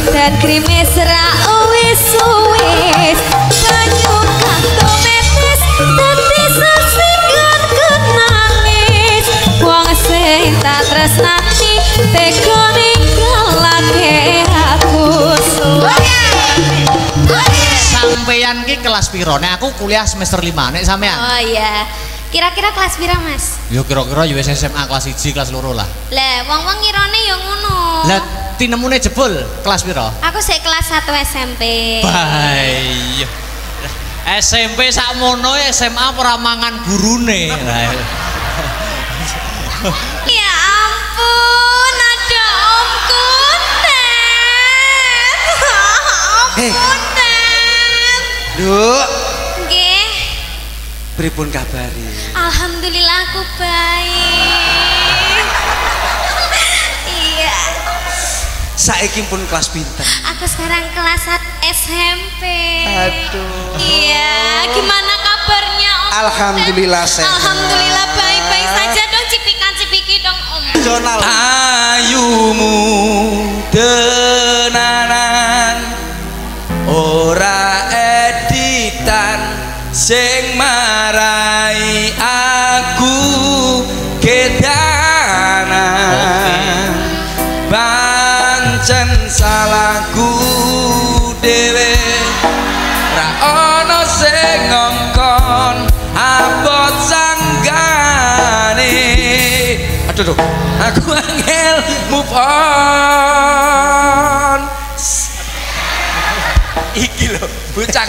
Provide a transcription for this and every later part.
dan krimis ra wis banyu kanto metis dadi sasingan kenangis wong sing tak tresnani tega ninggalake aku sampeyan ki kelas piro? Nek aku kuliah semester 5 nek sampean. Oh iya. Kira-kira kelas pira, Mas? Yo kira-kira yo SMA kelas 1 kelas 2 lah. Lah, wong-wong ngirone yo ngono. Lah tinemune jebul kelas piro? Aku sik kelas 1 SMP. Baik. SMP sakmono SMA ora mangan gurune. Ya ampun, ada Om Kuntet. Om Kuntet. Duk, Nggih. pripun kabari? Alhamdulillah aku baik. Iya. Saiki pun kelas pinten? Aku sekarang kelas 1 SMP. Aduh. Iya, gimana kabarnya Om? Alhamdulillah sehat. Alhamdulillah baik-baik saja dong, cipikan-cipiki dong Om. Jonal. Ayumu tenanan ora editan sing marai aku kedanan pancen salahku dhewe ra ono sing ngongkon abot sanggane aduh aku angel move on iki lho bocah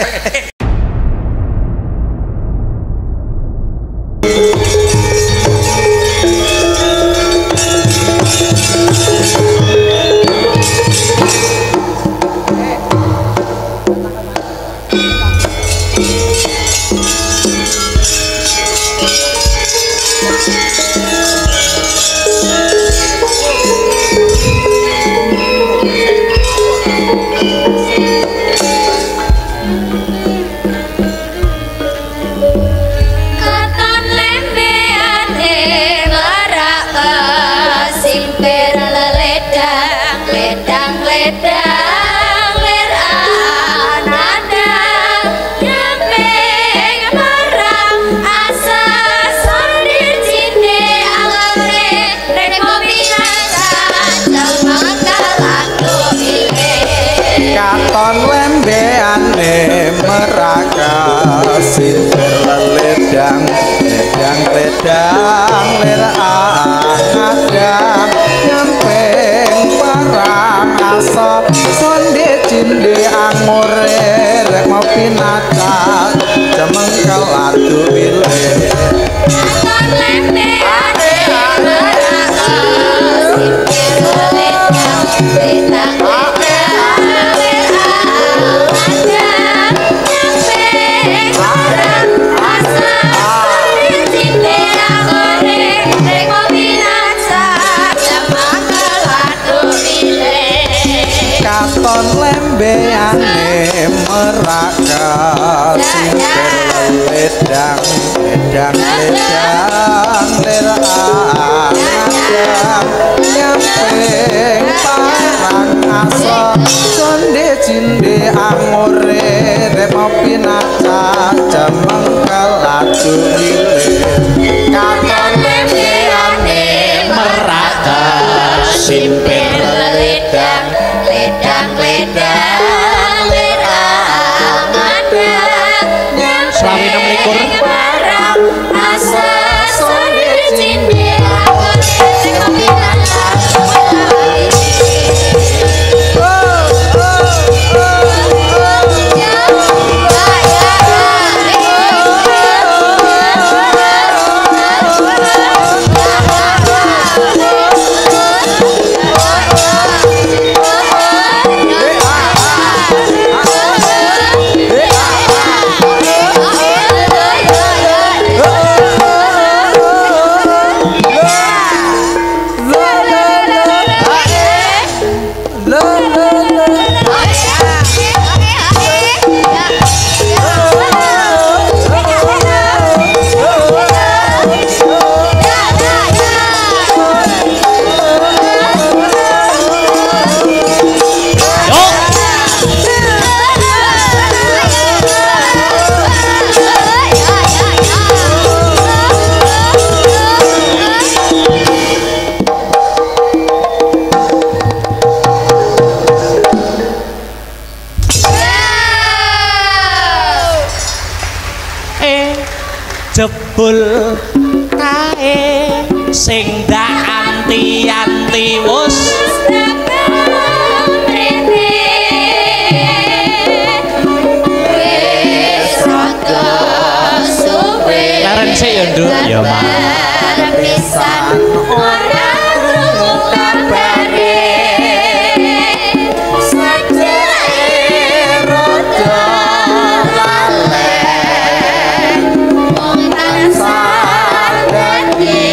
Katon lembeane marak kesimper leledang ledang ler anandang nyamping marang asa sondir cinde alore rek kopi ngasan jaman kalaku ile katon lembeane meraga sinter ledang ledang ler anadang nyamping parang asa sonde cinde angore rek mau pinata jemengkel atu ile katon lembeane marak kesimper leledang ledang Terima jebul kae sing dak anti-anti wus leren sik ya Nduk ya Mak pisan ora krungu kabare sajake rada lalen wong tansah dadi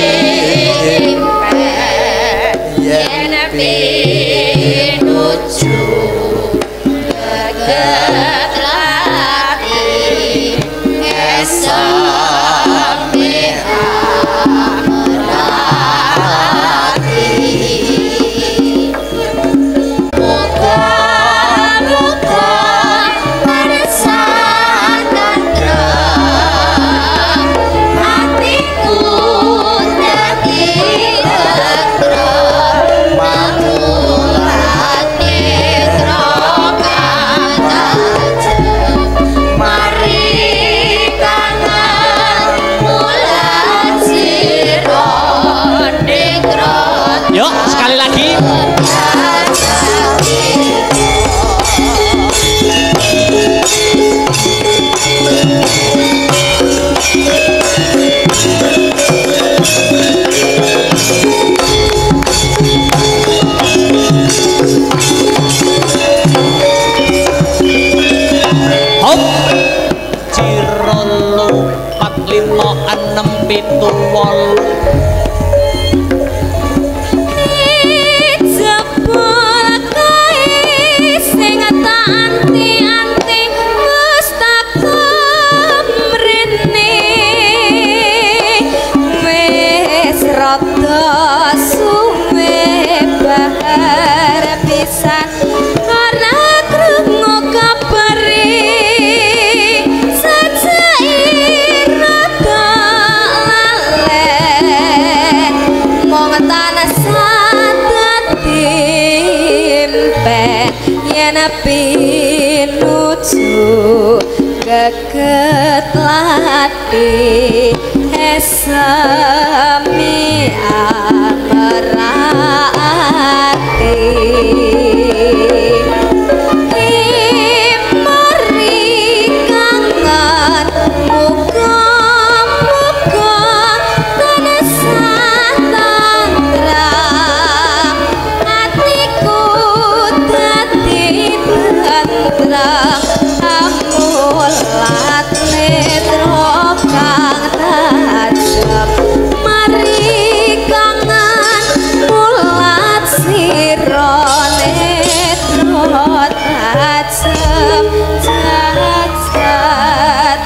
yen pinuju geget lati esok yuk sekali lagi hop Ciro 4 5 6 7 8 pinuju geget lati esemi amerati imari kangen muga-muga tansah tentram atiku dadi tentrem amulat netra kang tajem mari kangen mulat sira netra tajem jajat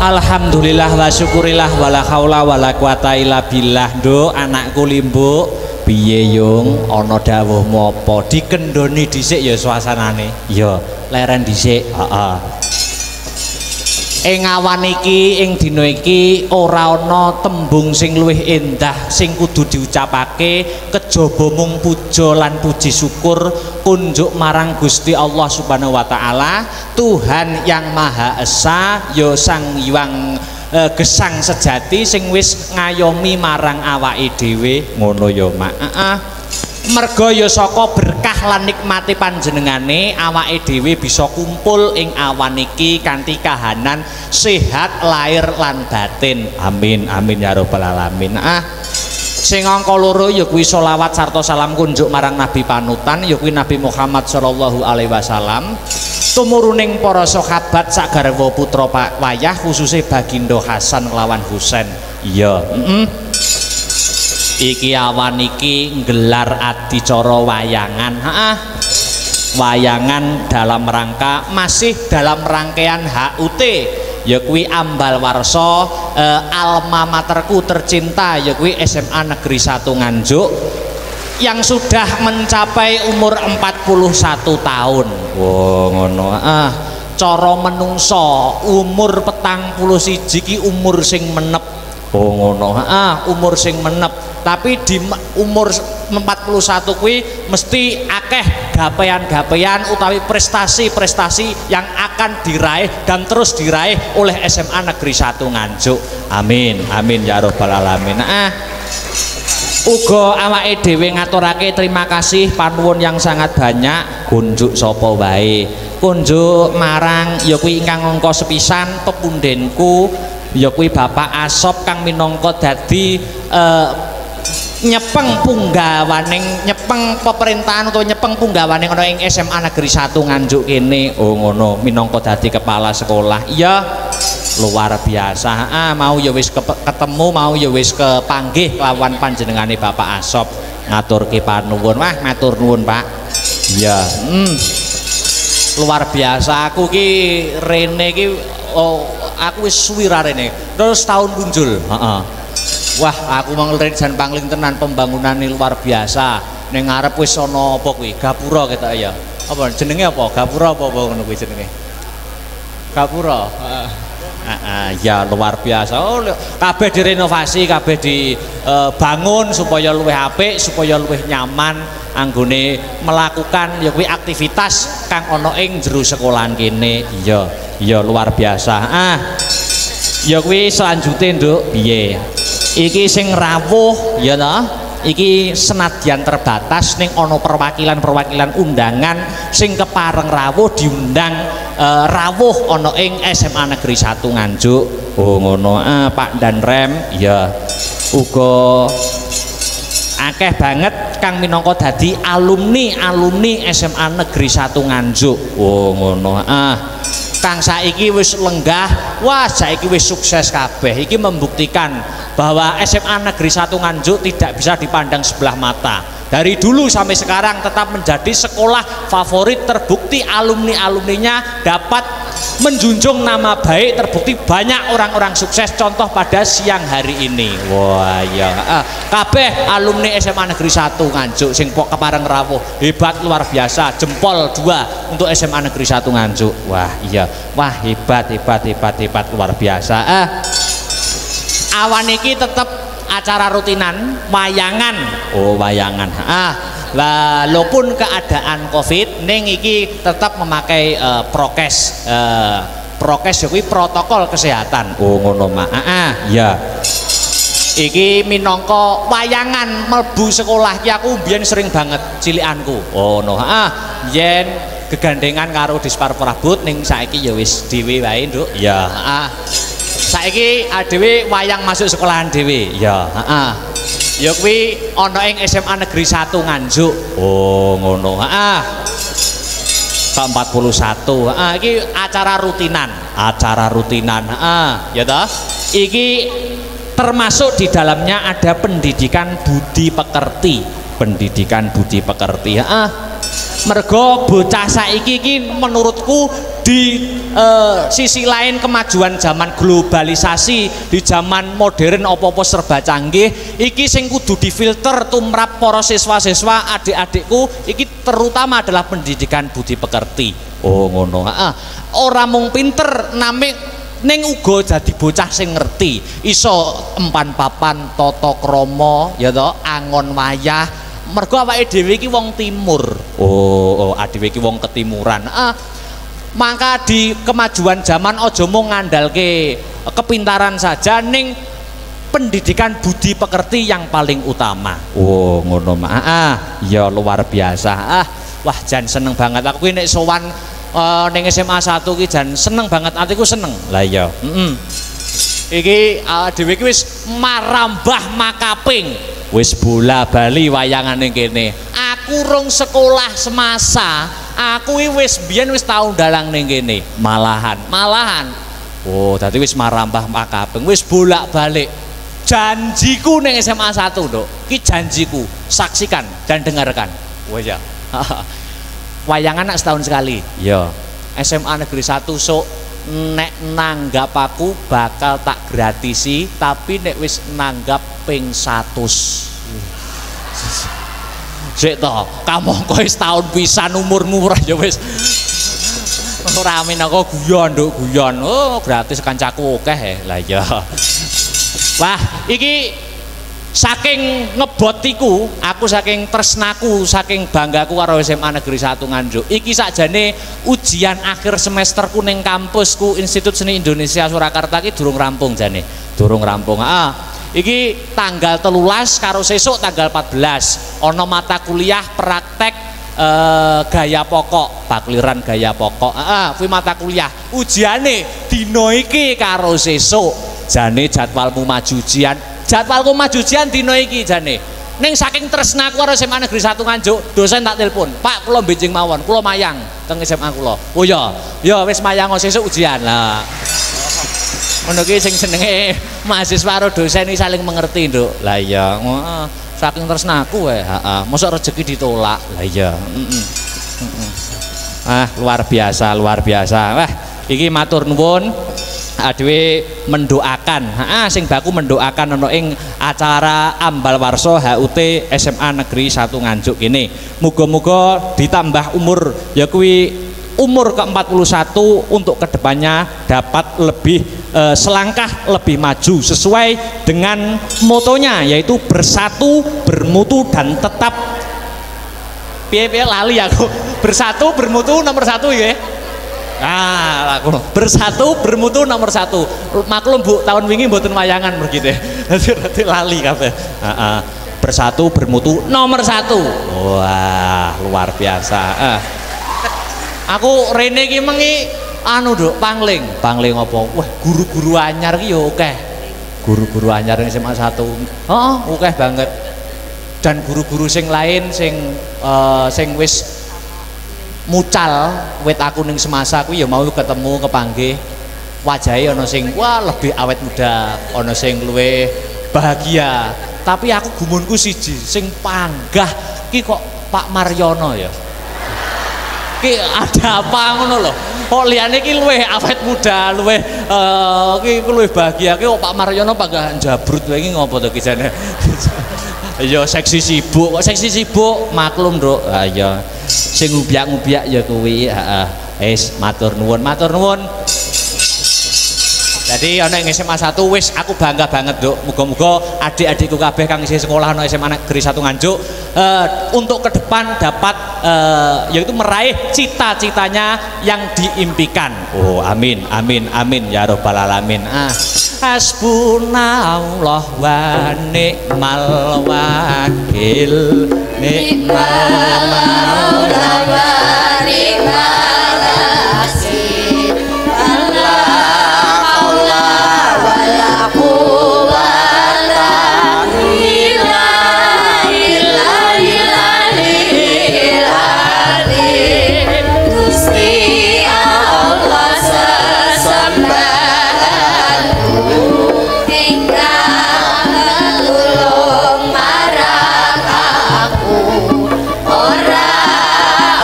alhamdulillah wa syukurillah wala haula wala quwata illa billah. Nduk anakku Limbuk piye yung ana dawuhmu apa dikendoni dhisik ya suasanane ya leren dhisik heeh ing awan iki ing dina iki ora ana tembung sing luwih endah sing kudu diucapake kejaba mung puja lan puji syukur kunjuk marang Gusti Allah Subhanahu wa taala Tuhan yang Maha Esa ya Sang Hyang gesang sejati sing wis ngayomi marang awake dhewe ngono ya Mak merga ya saka berkah lan nikmati panjenengane awake dhewe bisa kumpul ing awan iki kanthi kahanan sehat lahir lan batin amin amin ya rabbal alamin sing angka loro ya kuwi selawat sarta salam kunjuk marang nabi panutan ya kuwi Nabi Muhammad sallallahu alaihi wasallam tumuruning para sahabat sak garwa putra wayah khususnya Bagindo Hasan lawan Husain iya iki awan iki nggelar adicara wayangan wayangan dalam rangka masih dalam rangkaian HUT ya kuwi ambal warsa alma materku tercinta ya kuwi SMA Negeri 1 Nganjuk yang sudah mencapai umur 41 tahun wow ngono cara menungso umur 41 ki umur sing menep Oh ngono. Umur sing menep. Tapi di umur 41 kuwi mesti akeh gapean-gapean utawi prestasi-prestasi yang akan diraih dan terus diraih oleh SMA Negeri 1 Nganjuk. Amin. Amin ya rabbal alamin. Uga awake dhewe ngaturake terima kasih panuwun yang sangat banyak kunjuk sapa wae. Kunjuk marang ya kuwi ingkang angka sepisan pepundenku ya kuwi Bapak Asop kang minangka dadi nyepeng punggawaning nyepeng pemerintahan atau nyepeng punggawaning ana ing SMA Negeri 1 Nganjuk kene. Oh ngono, minangka dadi kepala sekolah. Iya, luar biasa. Mau ya wis ketemu, mau ya wis kepanggih lawan panjenengane Bapak Asop ngaturke panuwun. Wah, matur nuwun, Pak. Iya, luar biasa. Aku ki rene ki aku wis suwi rene. Terus tahun muncul. Wah, aku manglerin jan pangling tenan pembangunan ini luar biasa. Ning ngarep wis ana apa kuwi? Gapura ketok ya. Apa jenenge apa? Gapura apa ngono kuwi jenenge? Gapura. Ya luar biasa. Oh, kabeh direnovasi, kabeh dibangun supaya luwih apik, supaya luwih nyaman anggone melakukan ya kuwi aktivitas kang ana ing jero sekolahan kene. Iya luar biasa. Ya kuwi selanjutnya Nduk, piye? Iki sing rawuh ya ta, iki senadyan terbatas ning ana perwakilan-perwakilan undangan sing kepareng rawuh diundang rawuh ana ing SMA Negeri 1 Nganjuk. Oh ngono. Pak dan Rem ya uga akeh banget kang minangka dadi alumni SMA Negeri 1 Nganjuk. Oh ngono. Kang saiki wis lenggah, wah saiki wis sukses kabeh. Iki membuktikan bahwa SMA Negeri 1 Nganjuk tidak bisa dipandang sebelah mata. Dari dulu sampai sekarang tetap menjadi sekolah favorit, terbukti alumni-alumninya dapat menjunjung nama baik, terbukti banyak orang-orang sukses, contoh pada siang hari ini. Wah ya, kabeh alumni SMA Negeri 1 Nganjuk sing kepareng rawuh hebat luar biasa, jempol 2 untuk SMA Negeri 1 Nganjuk. Wah iya, wah hebat luar biasa. Awan iki tetep acara rutinan wayangan. Oh wayangan. Walaupun keadaan Covid ning iki tetap memakai prokes ya kuwi protokol kesehatan. Oh ngono Mak. Ya. Iki minangka wayangan mlebu sekolah ki aku biyen sering banget cilikanku. Oh no. Yen gegandengan karo Dispar Prabut ning saiki ya wis dhewe wae Nduk. Ya. Saiki dhewe wayang masuk sekolahan dhewe. Ya, ya kuwi ana ing SMA Negeri 1 Nganjuk. Oh, ngono. Ke-41. Iki acara rutinan. Ya toh? Iki termasuk di dalamnya ada pendidikan budi pekerti. Mergo bocah saiki iki menurutku di sisi lain kemajuan zaman globalisasi, di zaman modern apa-apa serba canggih, iki sing kudu difilter tumrap para siswa-siswa adik-adikku iki terutama adalah pendidikan budi pekerti. Oh ngono. Ora mung pinter namik ning uga dadi bocah sing ngerti, iso empan papan tata krama ya to, angon wayah. Mergo awake dhewe iki wong timur. Oh, dhewe iki wong ketimuran. Maka di kemajuan zaman aja mung ngandalke kepintaran saja, ning pendidikan budi pekerti yang paling utama. Oh, ngono Mak. Ya luar biasa. Wah, jan seneng banget aku nek sowan ning SMA 1 ki jan seneng banget, atiku seneng. Lah iya. Iki dhewe iki wis marambah makaping. Wis bola bali wayangan ning kene. Aku rung sekolah semasa, aku wis biyen wis tau dalang ning kene. Malahan. Oh, dadi wis marambah makaping, wis bolak-balik. Janjiku ning SMA 1, Nduk. Ki janjiku. Saksikan dan dengarkan. Wah ya. Wayangan nak setahun sekali. Ya. SMA Negeri 1 sok nek nanggap aku bakal tak gratisi, tapi nek wis nanggap ping 100. Sik to, kamangka wis tahun pisan umurmu ora ya wis. Ora minangka guyon Nduk, guyon. Oh, gratis kancaku akeh. Lah iya. Wah, iki saking ngebotiku, aku saking tresnaku, saking banggaku karo SMA Negeri 1 Nganjuk. Iki sakjane ujian akhir semesterku ning kampusku Institut Seni Indonesia Surakarta iki durung rampung jane. Durung rampung. Iki tanggal 13 karo sesuk tanggal 14 ana mata kuliah praktek gaya pokok, bakliran gaya pokok. Kuwi mata kuliah. Ujiane dina iki karo sesuk. Jane jadwalmu maju ujian. Jadwalku maju ujian dina iki jane. Ning saking tresnaku karo SMA Negeri 1 Nganjuk, dosen tak telepon, "Pak, kula benjing mawon, kula mayang teng SMA kula." "Oh ya, ya wis mayang sesuk ujian." Lah. Ngono ki sing jenenge mahasiswa karo dosen iki saling mengerti, Nduk. Lah iya, saking tresnaku wae, heeh. Mosok rezeki ditolak. Lah iya, luar biasa, luar biasa. Wah, iki matur nuwun. Adewe mendoakan, sing baku mendoakan ana ing acara ambal warsa HUT SMA Negeri 1 Nganjuk kene. Muga-muga ditambah umur ya kuwi umur ke-41 untuk kedepannya dapat lebih selangkah lebih maju sesuai dengan motonya yaitu bersatu, bermutu dan tetap piye-piye lali aku. Bersatu, bermutu nomor 1 nggih. Bersatu bermutu nomor 1. Maklum Bu, tahun wingi mboten wayangan begitu. Nanti lali kabeh. Bersatu bermutu nomor 1. Wah, luar biasa. Aku rene iki mengi Nduk, pangling apa? Wah, guru-guru anyar ki yo akeh. Guru-guru anyar ning SMA 1. Akeh banget. Dan guru-guru sing lain sing wis mucal wit aku ning semasa kuwi ya mau ketemu kepanggih wajahe ana sing wah lebih awet muda, ana sing luwih bahagia. Tapi aku gumunku siji, sing panggah ki kok Pak Maryono ya. Ki ada apa ngono lho. Kok liyane ki luwih awet muda, luwih ki luwih bahagia. Ki kok Pak Maryono panggah jabrut wae iki ngopo to ki jane. Ya seksi sibuk, kok seksi sibuk maklum Nduk. Ya sing ngubiak-ngubiak ya kuwi, matur nuwun, matur nuwun. Jadi ana ing SMA 1 wis aku bangga banget Nduk. Muga-muga adik-adikku kabeh kang isih sekolah ana SMA Negeri 1 Nganjuk untuk ke depan dapat yaitu meraih cita-citanya yang diimpikan. Oh, amin, amin, amin ya rabbal alamin. Hasbunallah wa ni'mal wakil, ni'mal maula wa ni'mal nasir. La haula wala quwwata illa billahil azim. Gusti Allah sesembahanku ingkang tulung marang aku, ora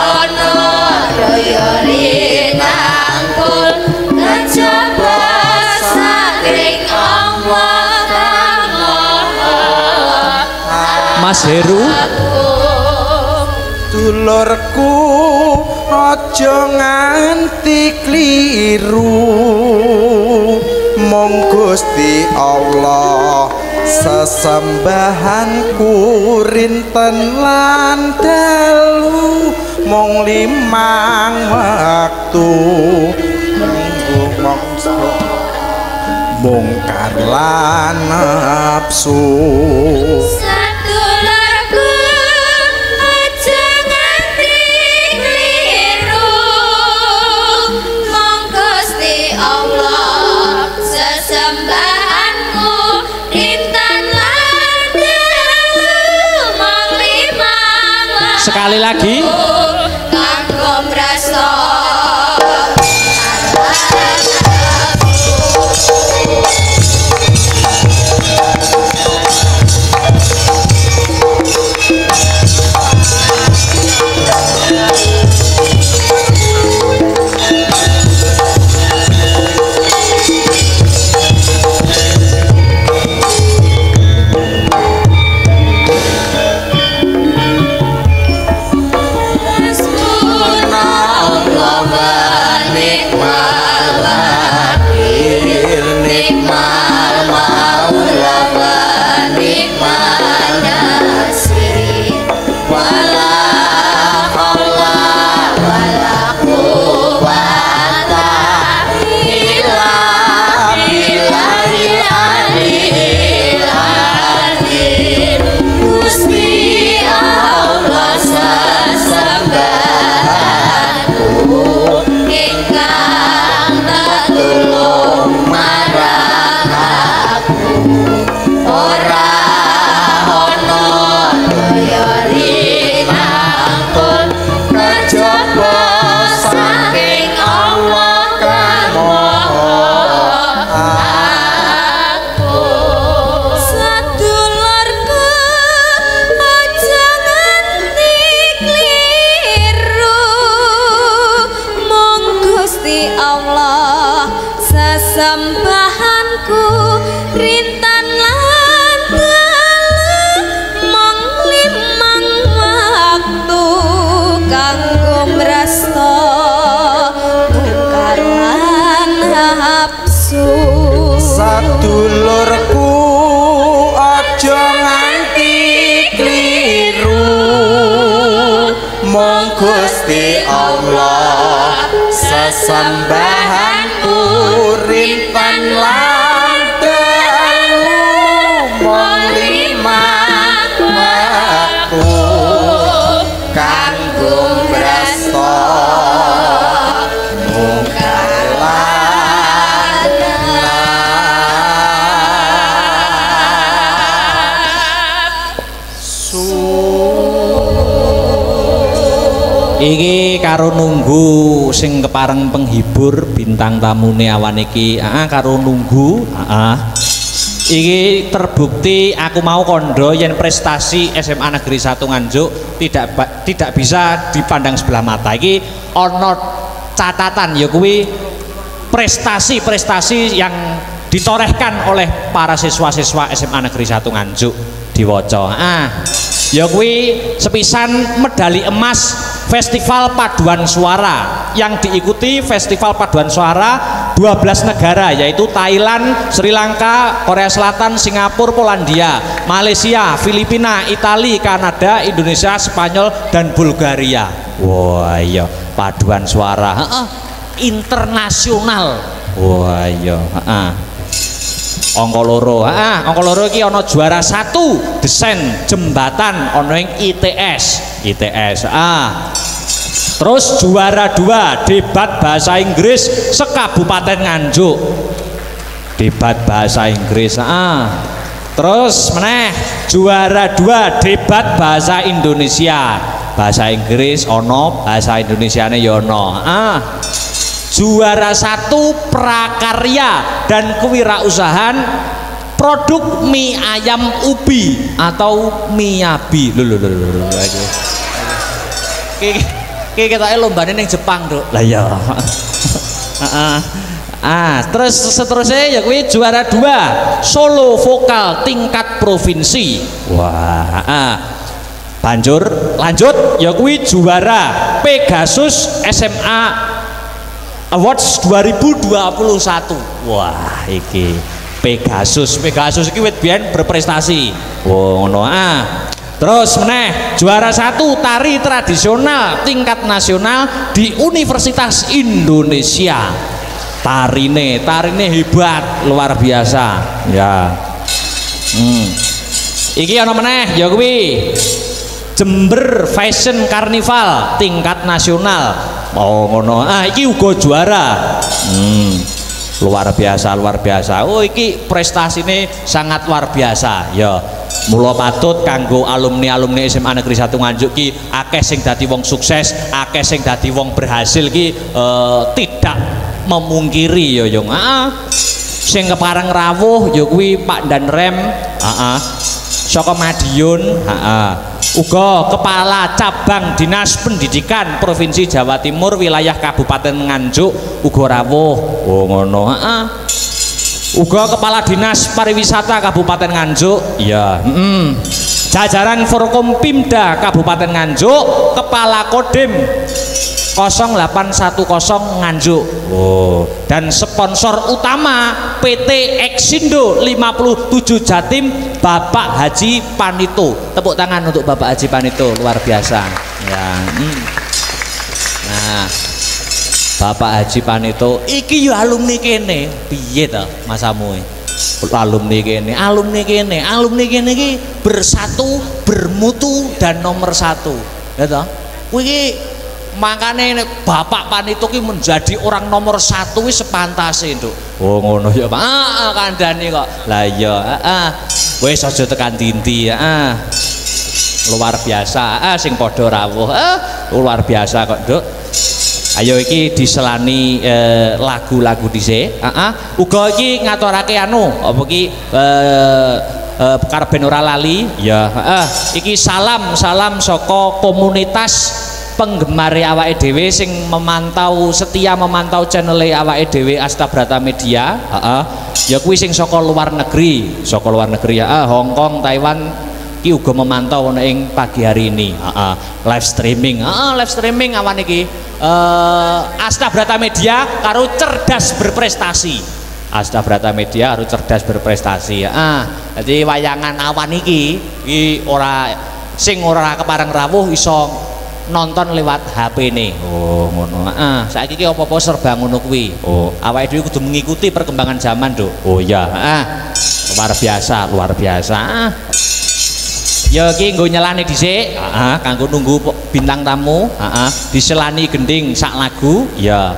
ana daya rinangkul kejaba saking Allah. Mas Heru, dulurku aja nganti kliru, mung Gusti Allah sesembahanku rinten lan dalu, mung 5 wektu minggu mongso mungkar lan nafsu. Sadulurku aja nganti kliru, mong Gusti Allah sesembahanku rintan lan dalu, mong 5 sekali lagi kanggo mrasa Gusti Allah sesembahan rinten lan dalu mung limang waktu kanggo brasta iki karo nunggu sing kepareng penghibur bintang tamune awan iki karo nunggu iki terbukti aku mau kondo yen prestasi SMA Negeri 1 Nganjuk tidak bisa dipandang sebelah mata. Iki ana catatan ya kuwi prestasi-prestasi yang ditorehkan oleh para siswa-siswa SMA Negeri 1 Nganjuk diwaca. Ya kuwi sepisan medali emas Festival Paduan Suara yang diikuti Festival Paduan Suara 12 negara yaitu Thailand, Sri Lanka, Korea Selatan, Singapura, Polandia, Malaysia, Filipina, Italia, Kanada, Indonesia, Spanyol dan Bulgaria. Wah iya paduan suara internasional. Wah iya angka loro iki ana juara 1 desain jembatan ana ing ITS terus juara 2 debat bahasa Inggris sekabupaten Nganjuk debat bahasa Inggris terus meneh juara 2 debat bahasa Indonesia bahasa Inggris ono bahasa Indonesiane ya ono juara 1 prakarya dan kewirausahaan produk mie ayam ubi atau miyabi lho kita lombane ning Jepang Duk lah ya terus seterusnya ya kuwi juara 2 solo vokal tingkat provinsi wah banjur lanjut ya kuwi juara Pegasus SMA Awards 2021. Wah, iki Pegasus iki wit biyen berprestasi. Oh, ngono Terus meneh juara 1 tari tradisional tingkat nasional di Universitas Indonesia. Tarine hebat, luar biasa. Ya. Iki ana meneh ya kuwi Jember Fashion Carnival tingkat nasional. Oh ngono. Iki uga juara. Luar biasa. Oh iki prestasine sangat luar biasa. Ya. Mula patut kanggo alumni SMA Negeri 1 Nganjuk ki akeh sing dadi wong sukses, akeh sing dadi wong berhasil ki tidak memungkiri ya yo. Sing kepareng rawuh ya kuwi Pak Dan Rem, saka Madiun, uga kepala cabang Dinas Pendidikan Provinsi Jawa Timur wilayah Kabupaten Nganjuk uga rawuh. Oh ngono. Uga kepala Dinas Pariwisata Kabupaten Nganjuk. Iya. Jajaran Forkompimda Kabupaten Nganjuk, kepala Kodim 0810 Nganjuk. Oh, dan sponsor utama PT Exindo 57 Jatim Bapak Haji Panito. Tepuk tangan untuk Bapak Haji Panito, luar biasa. Ya. Nah, Bapak Haji Panito iki yo alumni kene. Piye to masamu? Alumni kene iki bersatu, bermutu dan nomor 1. Ya toh? Kuwi iki makane Bapak Panito ki menjadi orang nomor 1 wis sepantase, Nduk. Oh ngono ya, Pak. Kandhane kok. Lah iya, wis aja tekan dinti, luar biasa. Sing padha rawuh. Luar biasa kok, Nduk. Ayo iki diselani lagu-lagu dhisik. Uga iki ngaturake apa ki karben ora lali ya. Iki salam saka komunitas penggemar awake dhewe sing setia memantau channel awake dhewe Astabrata Media. Ya kuwi sing saka luar negeri ya. Hong Kong, Taiwan ki uga memantau ing pagi hari ini. Live streaming awan iki. Astabrata Media karo cerdas berprestasi. Astabrata Media harus cerdas berprestasi. Jadi wayangan awan iki ora kepareng rawuh iso nonton lewat HP-ne. Oh, ngono. Heeh, saiki iki apa-apa serba ngono kuwi. Oh, awake dhewe kudu mengikuti perkembangan zaman, Nduk. Oh iya, heeh. Luar biasa, luar biasa. Ya iki nggo nyelani dhisik, heeh, kanggo nunggu bintang tamu, heeh, diselani gending sak lagu, ya.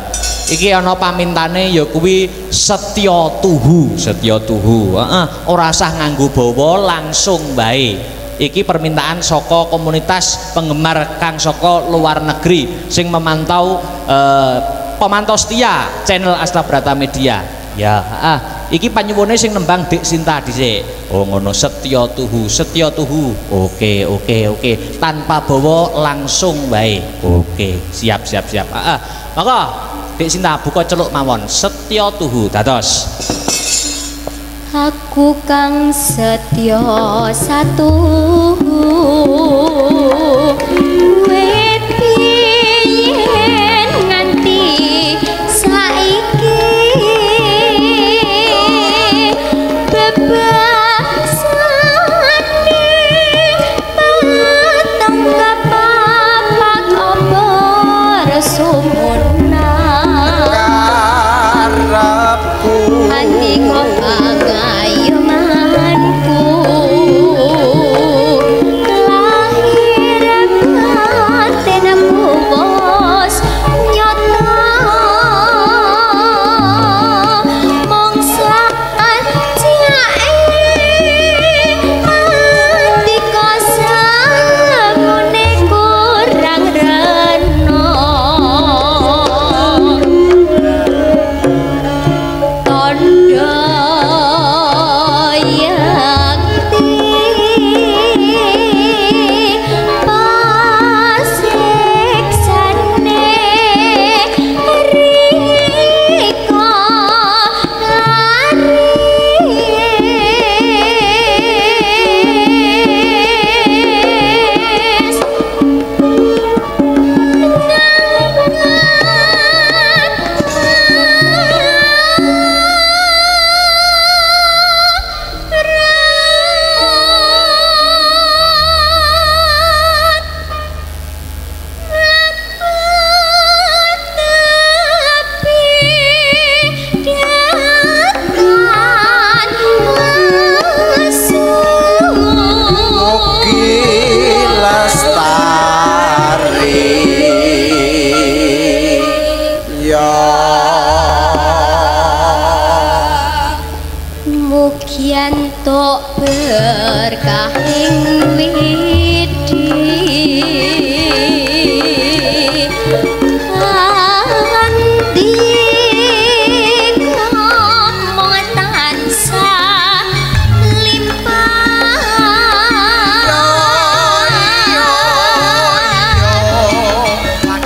Iki ana pamintane ya kuwi setya tuhu, heeh, ora usah nganggo bawa langsung bae. Iki permintaan saka komunitas penggemar kang saka luar negeri sing memantau pemantau setia channel Astabrata Media. Ya, iki panyuwune sing nembang Dik Sinta dhisik. Oh ngono, setya tuhu, setya tuhu. Oke, tanpa bawa langsung bae. Oke, siap. Maka Dik Sinta buka celuk mawon, setya tuhu dados. Aku kang setya satu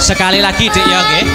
Sekali lagi Dik ya nggih.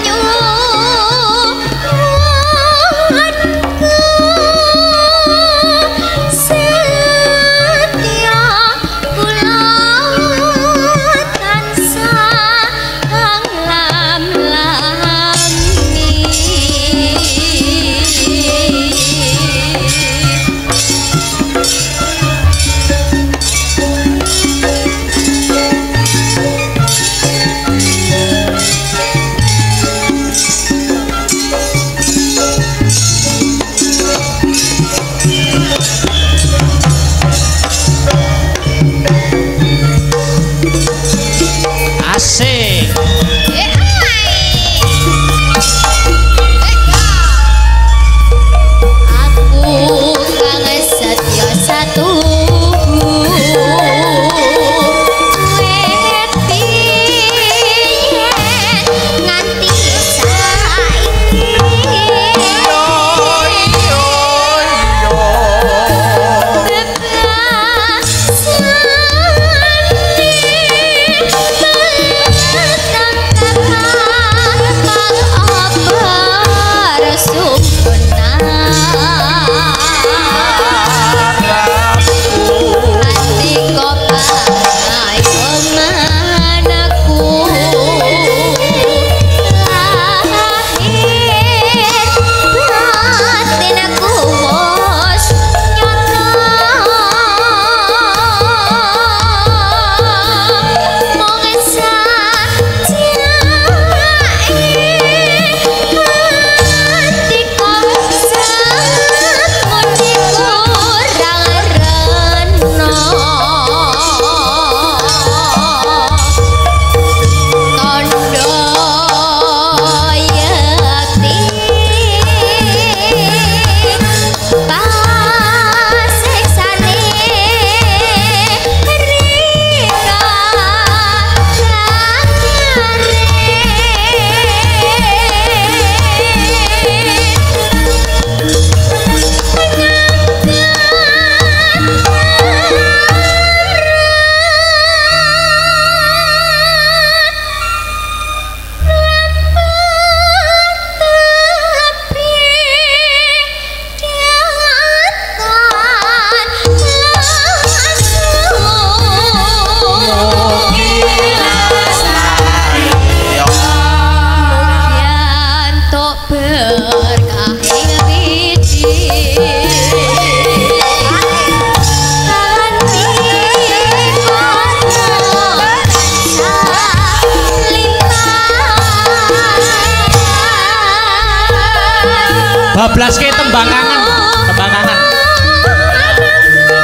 ngeblaske tembang kangen. Tembang kangen.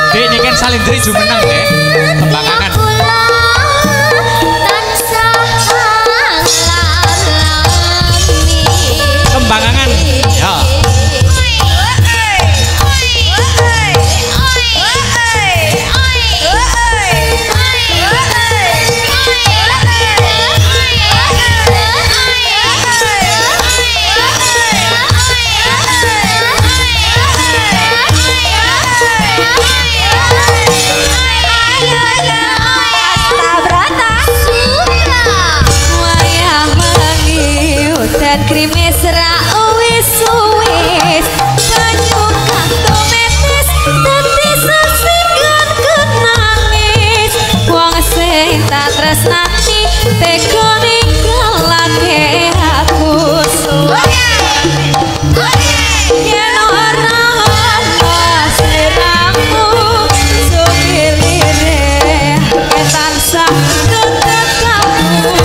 Dek nyiken Salindri jumeneng dek. Tembang kangen. Tembang kangen. Ya. Krimis ra wis banyu kanto metis dadi sasinggan kenangis wong sing tak tresnani tega ninggalake aku yen ora ana sliramu sugilire tansah tetep kamu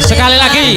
Sekali lagi.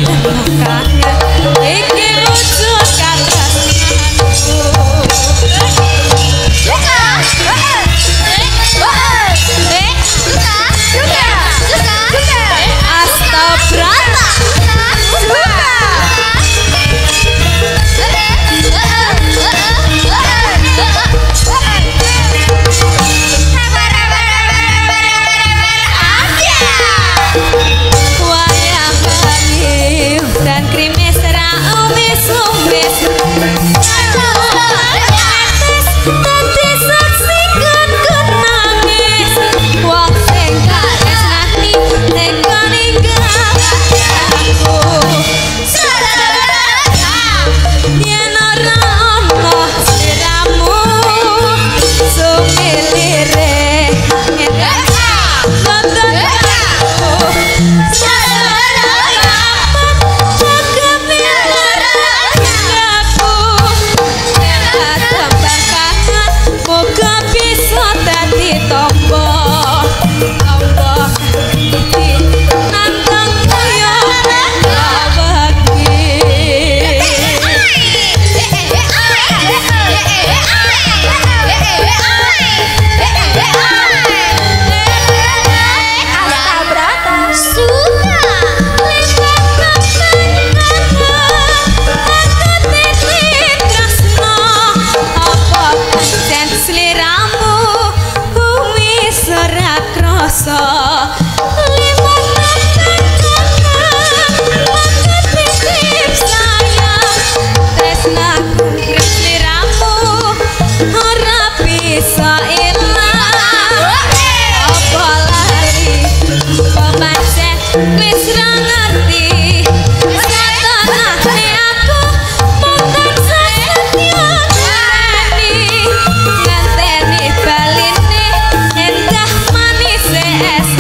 Yes.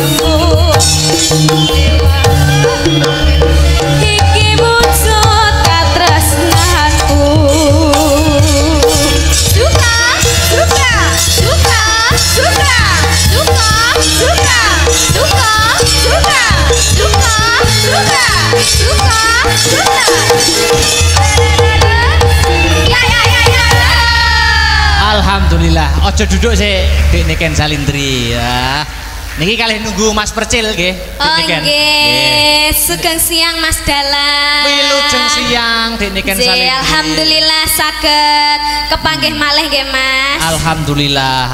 aja duduk sih Dik Niken Salindri ya. Niki kalih nunggu Mas Percil nggih. Oh nggih, sugeng siang Mas Dalang. Wilujeng siang Dik Niken Salindri. Alhamdulillah saged kepanggih malih nggih Mas. Alhamdulillah.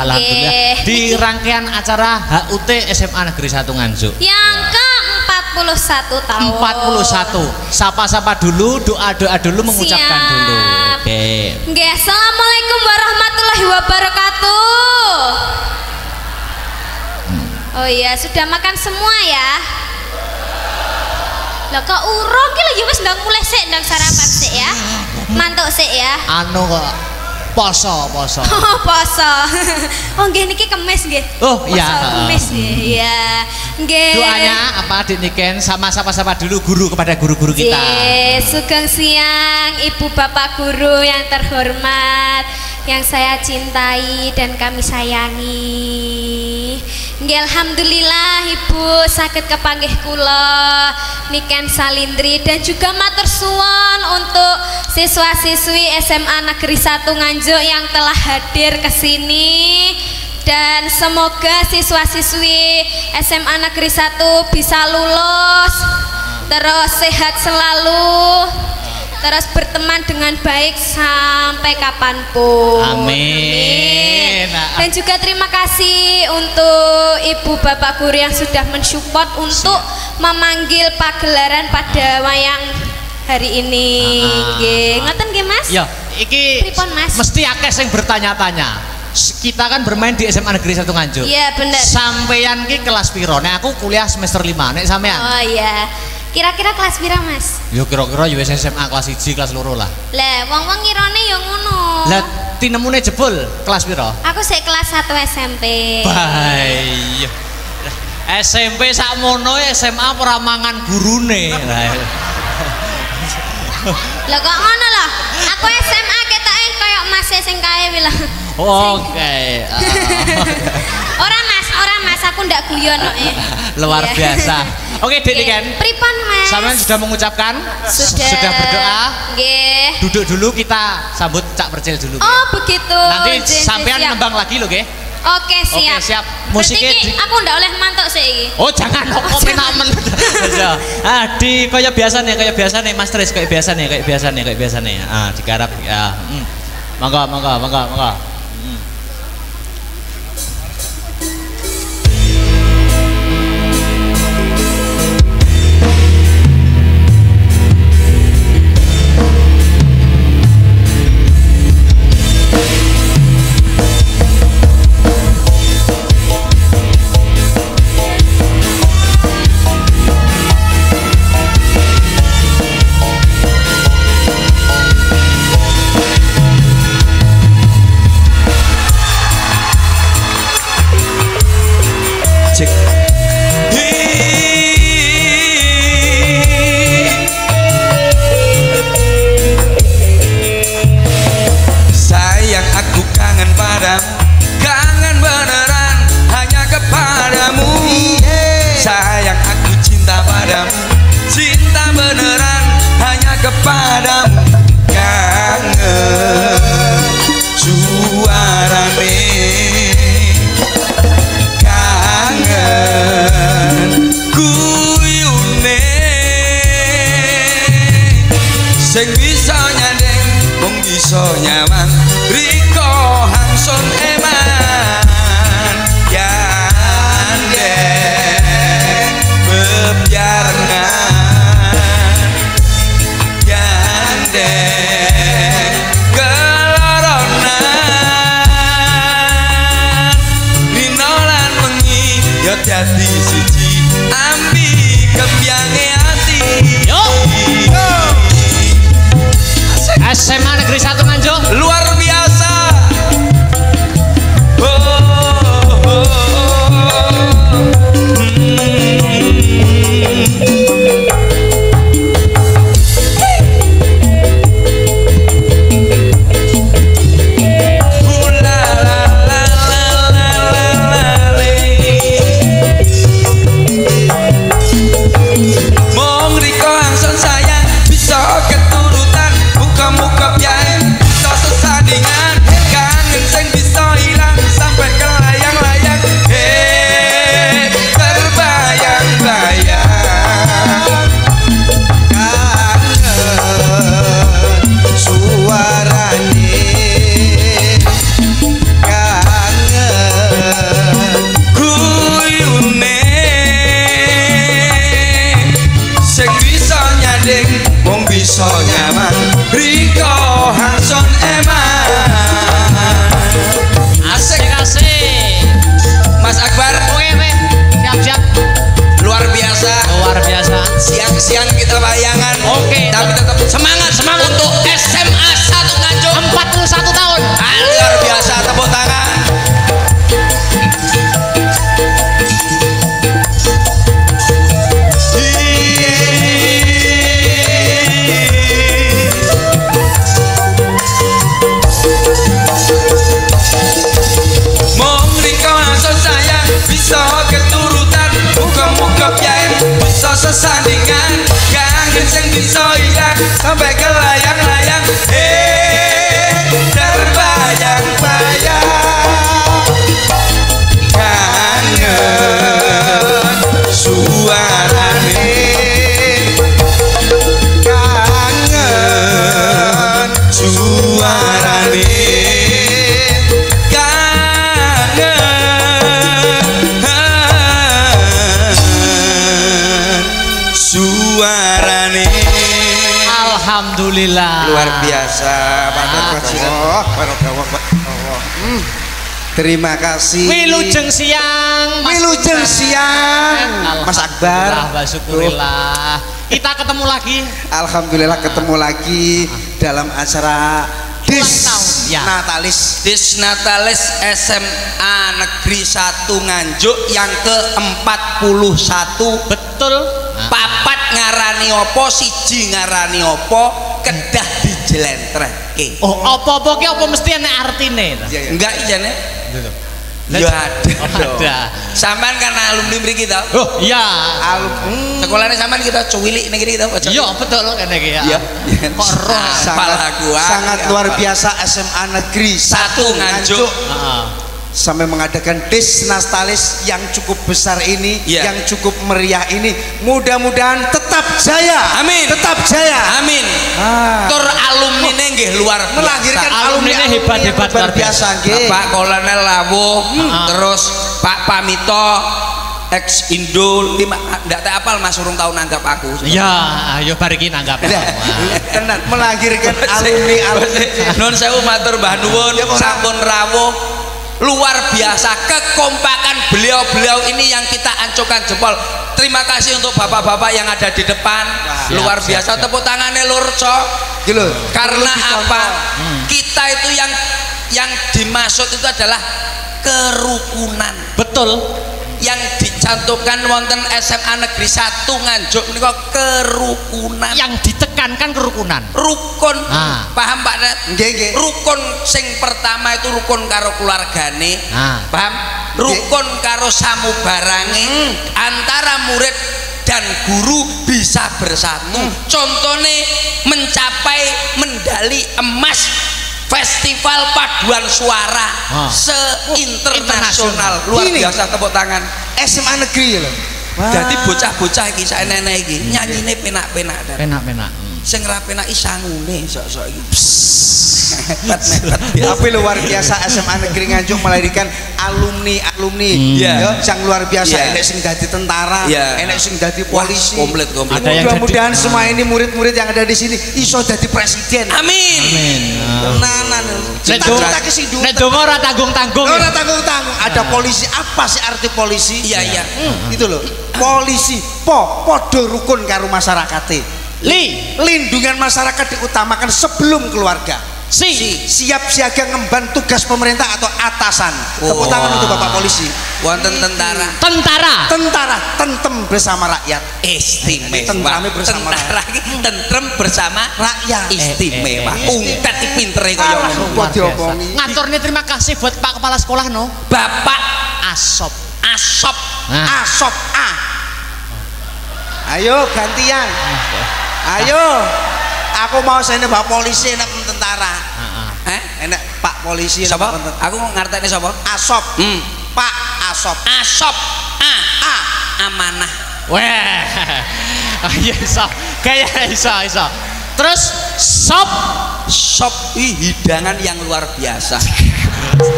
Di rangkaian acara HUT SMA Negeri 1 Nganjuk. Yang ke-41 tahun. 41. Sapa-sapa dulu, doa-doa dulu, mengucapkan dulu. Oke. Nggih, Assalamualaikum warahmatullahi wabarakatuh. Oh iya, sudah makan semua ya? Lah kok urung ki lho ya wis ndang mulai sik ndang sarapan sik ya. Mantuk sik ya. Anu kok poso. Oh, poso. Oh nggih niki Kemis nggih. Oh iya. Kemis nggih. Iya. Nggih. Doanya apa Dik Niken sama sapa-sapa dulu guru kepada guru-guru kita. Sugeng siang Ibu Bapak guru yang terhormat, yang saya cintai dan kami sayangi. Nggih alhamdulillah Ibu saged kepanggih kula Niken Salindri dan juga matur suwun untuk siswa-siswi SMA Negeri 1 Nganjuk yang telah hadir ke sini, dan semoga siswa-siswi SMA Negeri 1 bisa lulus terus sehat selalu, terus berteman dengan baik sampai kapanpun. Amin. Dan juga terima kasih untuk Ibu Bapak guru yang sudah mensupport untuk memanggil pagelaran pada wayang hari ini. Nggih, ngoten nggih Mas? Ya, iki Pripun, Mas? mesti akeh sing bertanya-tanya. Kita kan bermain di SMA Negeri 1 Nganjuk. Iya, bener. Sampeyan ki kelas piro? Nek aku kuliah semester 5, nek sampean? Oh iya. Kira-kira kelas pira Mas? Yo kira-kira yo SMA kelas 1, kelas 2 lah. Lah, wong-wong ngirone yo ngono. Lah tinemune jebul kelas piro? Aku sik kelas 1 SMP. Baik. SMP sakmono SMA ora mangan gurune. Lah kok ngono lho? Aku SMA ketoke koyo Mas sing kae wi lho. Oke. Ora Mas, aku ndak guyon kok. Luar biasa. Oke, Dik Niken. Pripun Mas? Sampean sudah mengucapkan? Sudah berdoa? Nggih. Duduk dulu, kita sambut Cak Percil dulu. Oh, begitu. Nanti Nggih, sampean siap. nembang lagi lho, nggih. Oke, siap. Oke, siap. Musiknya Musiknya aku ndak oleh mantuk sik iki. Oh, jangan kok penamen. Di kaya biasa nih Mas Tris, kayak biasa nih. Ah, digarap ya. Monggo. Sayang aku kangen padamu, kangen beneran hanya kepadamu. Sayang aku cinta padamu, cinta beneran hanya kepadamu. Kangen suarane, kangen guyune, sing bisa nyandeng wong bisa nyaman, riko hangson eman yandeng bebiarangan, yandeng keloronan, rinolan wengi yo dadi siji ambi kembyange ati. SMA Negeri 1 Nganjuk Luar biasa. Mong riko angson sayang bisa keturutan, muka-muka piye bisa sesandingan. bisa keturutan muka-muka piye bisa sesandingan kangen sing bisa ilang sampai ke layang-layang terbayang-bayang kangen suarane kangen suarane suarane. Alhamdulillah. Luar biasa, Pak. Terima kasih. Wilujeng siang, Wilujeng siang, Mas Akbar. Alhamdulillah, syukurillah. Kita ketemu lagi. Alhamdulillah ketemu lagi dalam acara Dis Ya. Natalis. Disnatalis SMA Negeri 1 Nganjuk yang ke-41. Betul. Papat ngarani opo, siji ngarani opo, kedah dijelentrehke. Oh, apa-apa ki apa mesti ana artine? Enggak ijane? Lah, Ya ada. ada. Sampean kan alumni mriki to? Oh, iya. Sekolahnya sampean kita cuwilik ning kene to? Iya, betul kene iki ya. Iya. Kok roh. Sangat luar biasa SMA Negeri 1 Nganjuk Heeh. sampai mengadakan Dis Natalis yang cukup besar ini, Iya. yang cukup meriah ini. Mudah-mudahan tetap jaya. Amin. Tetap jaya. Amin. Ah. Tur alumnine nggih luar biasa. Melahirkan Alumni alumni hebat-hebat yang luar biasa nggih. Bapak Kolonel Lawuh, terus Pak Pamito ex Indo ndak tak apal Mas urung tau nanggap aku. Iya, ayo bar iki nanggap. Tenan melahirkan alumni Nun sewu matur Mbah nuwun, sampun rawuh luar biasa kekompakan beliau-beliau ini yang kita ancurkan jempol. Terima kasih untuk bapak-bapak yang ada di depan. Luar biasa, tepuk tangannya lur cok. gitu. Karena apa? Kita itu yang dimaksud itu adalah kerukunan. Betul. Yang dicantumkan wonten SMA Negeri 1 Nganjuk menika kerukunan. Yang ditekankan kerukunan. Rukun. Ah. Paham Pak Net? Nggih, nggih. Rukun sing pertama itu rukun karo keluargane. Ah. Paham? Rukun karo samubarange antara murid dan guru bisa bersatu. Contohnya mencapai medali emas Festival Paduan Suara se-internasional. Luar Ini. biasa, tepuk tangan. SMA Negeri loh. Jadi bocah-bocah iki sak nenek iki nyanyine penak-penak. Penak-penak. Sing ra penak isangune sok-sok iki. Tapi luar biasa SMA Negeri Nganjuk melahirkan alumni Iya. yang luar biasa. Iya. Enek sing dadi tentara, Iya. enek sing dadi polisi. Komplit. Ada yang Mudah-mudahan jadi- semua ini murid-murid yang ada di sini iso dadi presiden. Amin. Tenanan. Cita-cita ke sing Nek donga ora tanggung-tanggung. Ora tanggung-tanggung. Ada polisi, apa sih arti polisi? Iya. Itu loh. Polisi podo rukun karo masyarakate. Lindungan masyarakat diutamakan sebelum keluarga. Siap siaga ngemban tugas pemerintah atau atasan. Tepuk tangan untuk Bapak polisi. Wonten tentara. Tentara tentem bersama rakyat. Istimewa. Tentrame bersama Tentara iki tentrem bersama rakyat. istimewa. Ungkat iki pintere kaya ngono. Kok diomongi. Ngaturnya terima kasih buat Pak Kepala Sekolah no. Bapak Asop. Asop. Nah. Asop A. Ayo gantian. Ayo. Aku mau sene Bapak polisi enak tentara. Enak Pak polisi enak Sapa? tentara. Aku ngarteni sapa? Asop. Pak Asop. Asop. Amanah. Weh. Iya iso. Kayak iso. Terus Sop hidangan yang luar biasa.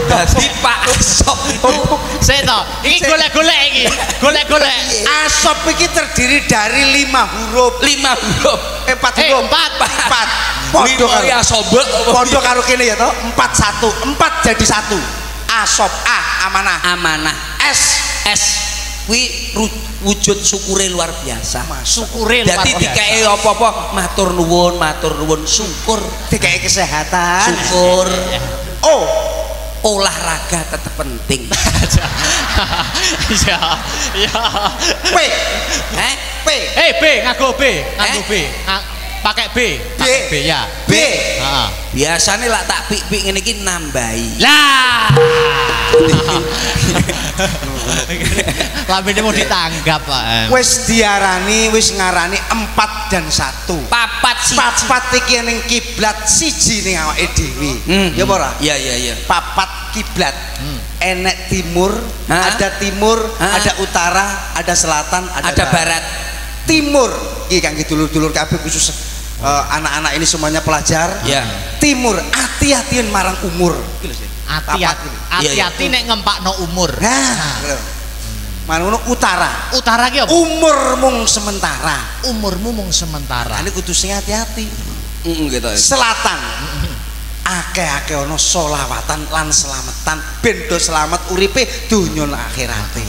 Dadi Pak Asop itu Saya tahu. Ini golek-golek iki. Golek-golek. Asop iki terdiri dari 5 huruf. 5 huruf. 4 huruf. 4. Podo karo Asobek. podo karo kene ya toh. 4 1. 4 jadi 1. Asop A amanah. Amanah. S kuwi wujud syukure luar biasa. Syukure luar Dadi biasa. dikei apa-apa matur nuwun, syukur. Dikei kesehatan. Syukur. Oh, Olahraga tetap penting. Iya. P. P. B ngaku B. Pakai B. Pakai B ya. B. Heeh. Biasane lak tak pik-pik ngene iki nambahi. Lah. Lambene mau ditanggap, Pak. Wis diarani, wis ngarani 4 dan 1. Papat siji. Papat iki ning kiblat siji ning awake dhewe. Ya apa ora? Iya. Papat kiblat. Enek timur, ada timur, ada utara, ada selatan, ada barat. Timur iki kangge dulur-dulur kabeh khusus anak-anak ini semuanya pelajar. Ya. Timur, hati-hatian marang umur. Hati-hati nek ngempakno umur. Nah, Mangono utara. Utara ki apa? Umur mung sementara. Umurmu mung sementara. Ini kudu sing hati-hati. Gitu. Selatan. Akeh-akeh ana selawatan lan slametan ben do slamet uripe donya lan akhirate.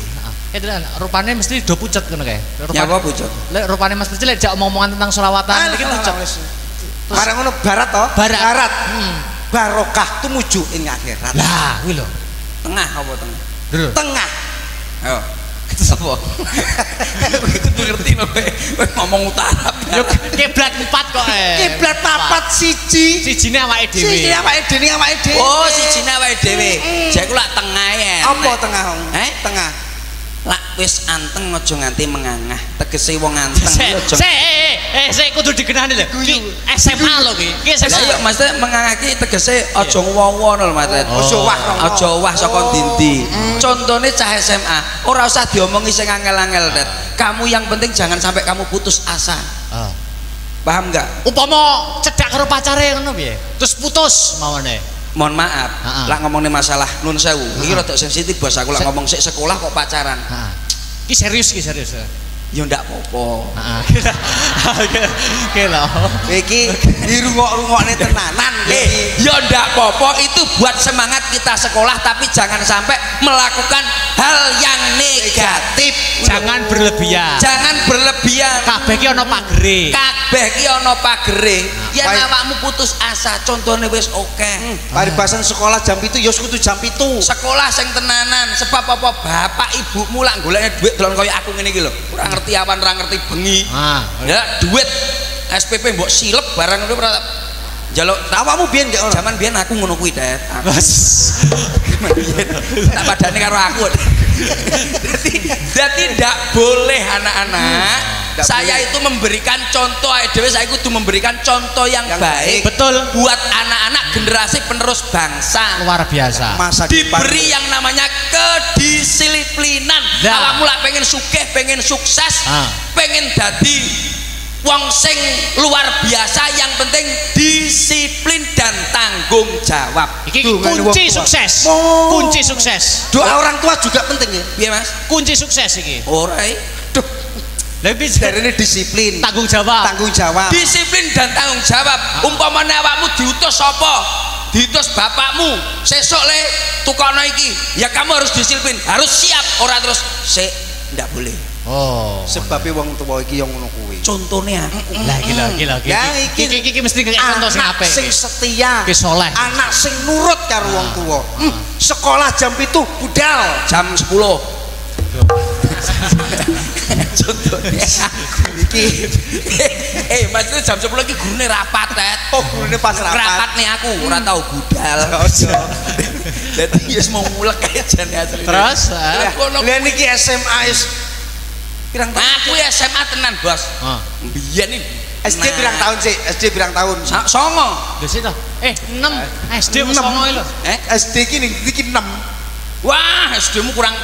Rupane mesti do pucet ngono kae. Ya apa pucet? Lek rupane Mas Percil lek jak omong-omongan tentang selawatan iki pucet. Barang ngono barat to? Barat. Barokah tumuju ing akhirat. Lah, kuwi lho. Tengah apa tengah? Tengah. Ayo. Apa? Kudu ngerti no kowe ngomong utara. Yo kiblat 4 kok. Kiblat papat siji. Sijine awake dhewe. Sijine awake dhewe. Oh, sijine awake dhewe. Jek ku lak tengah ya. Apa tengah? Tengah. Lak wis anteng aja nganti mengangah. Tegese wong anteng aja. Sik kudu digenani lho. Ki SMA lho ki. Ki SMA. Lah iya Mas mengangah ki tegese aja ngwowo lho Mas. Aja wah saka ndi-ndi. Contone cah SMA, ora usah diomongi sing angel-angel, Det. Kamu yang penting jangan sampai kamu putus asa. Paham enggak? Upama cedak karo pacare ngono piye? Terus putus mawone. Mohon maaf, lak ngomongin masalah nun sewu. Iki rada sensitif bos aku lak ngomong sik sekolah kok pacaran. Ki serius. Ya ndak apa-apa. Oke lho. Iki dirungok-rungokne tenanan iki. Ya ndak apa-apa, itu buat semangat kita sekolah tapi jangan sampai melakukan hal yang negatif. Jangan berlebihan. Kabeh ki ana pagere. Yen awakmu putus asa, contone wis akeh. Paribasan sekolah jam 7 ya kudu jam 7. Sekolah sing tenanan, sebab apa bapak ibumu lak golekne dhuwit dolon kaya aku ngene iki lho. Ora ngerti awan, ora ngerti bengi. Ya duit SPP mbok silep barang ngono ora njaluk. Awakmu biyen gak ono? Zaman biyen aku ngono kuwi, Det. Tak padane karo aku. Jadi tidak boleh anak-anak. Saya itu memberikan contoh, dhewe saya kudu memberikan contoh yang baik. Betul. Buat anak-anak generasi penerus bangsa. Luar biasa. Masa diberi yang namanya kedisiplinan. Awakmu lak pengen sugih, pengen sukses, pengen dadi wong sing luar biasa, yang penting disiplin dan tanggung jawab. Iki kunci sukses. Kunci sukses. Doa orang tua juga penting ya. Piye Mas? Kunci sukses iki. Ora. Duh. Lebih dari ini disiplin, tanggung jawab. Disiplin dan tanggung jawab. Umpamane awakmu diutus sapa? Diutus bapakmu, sesuk le tukono iki, ya kamu harus disiplin, harus siap, ora terus sik ndak boleh. Sebabnya wong tua iki yang ngono kuwi. Contohnya aku. Lah gila. Ya iki mesti contoh sing apik. Sing setia, ki saleh. Anak sing nurut karo wong tua. Sekolah jam 7 budal. Jam 10. Contohnya iki Mas itu jam 10 iki gurune rapat, Tet. Gurune pas rapat nih aku ora tau budal. Dadi wis mau mulek kaya jane asli. Terus lha niki SMA wis pirang tahun? Aku SMA tenan, Bos. Biyen iki SD pirang tahun sih? SD pirang tahun? 9. Lho sik to. 6. SD wis 9 lho. SD iki niki 6. Wah, SD-mu kurang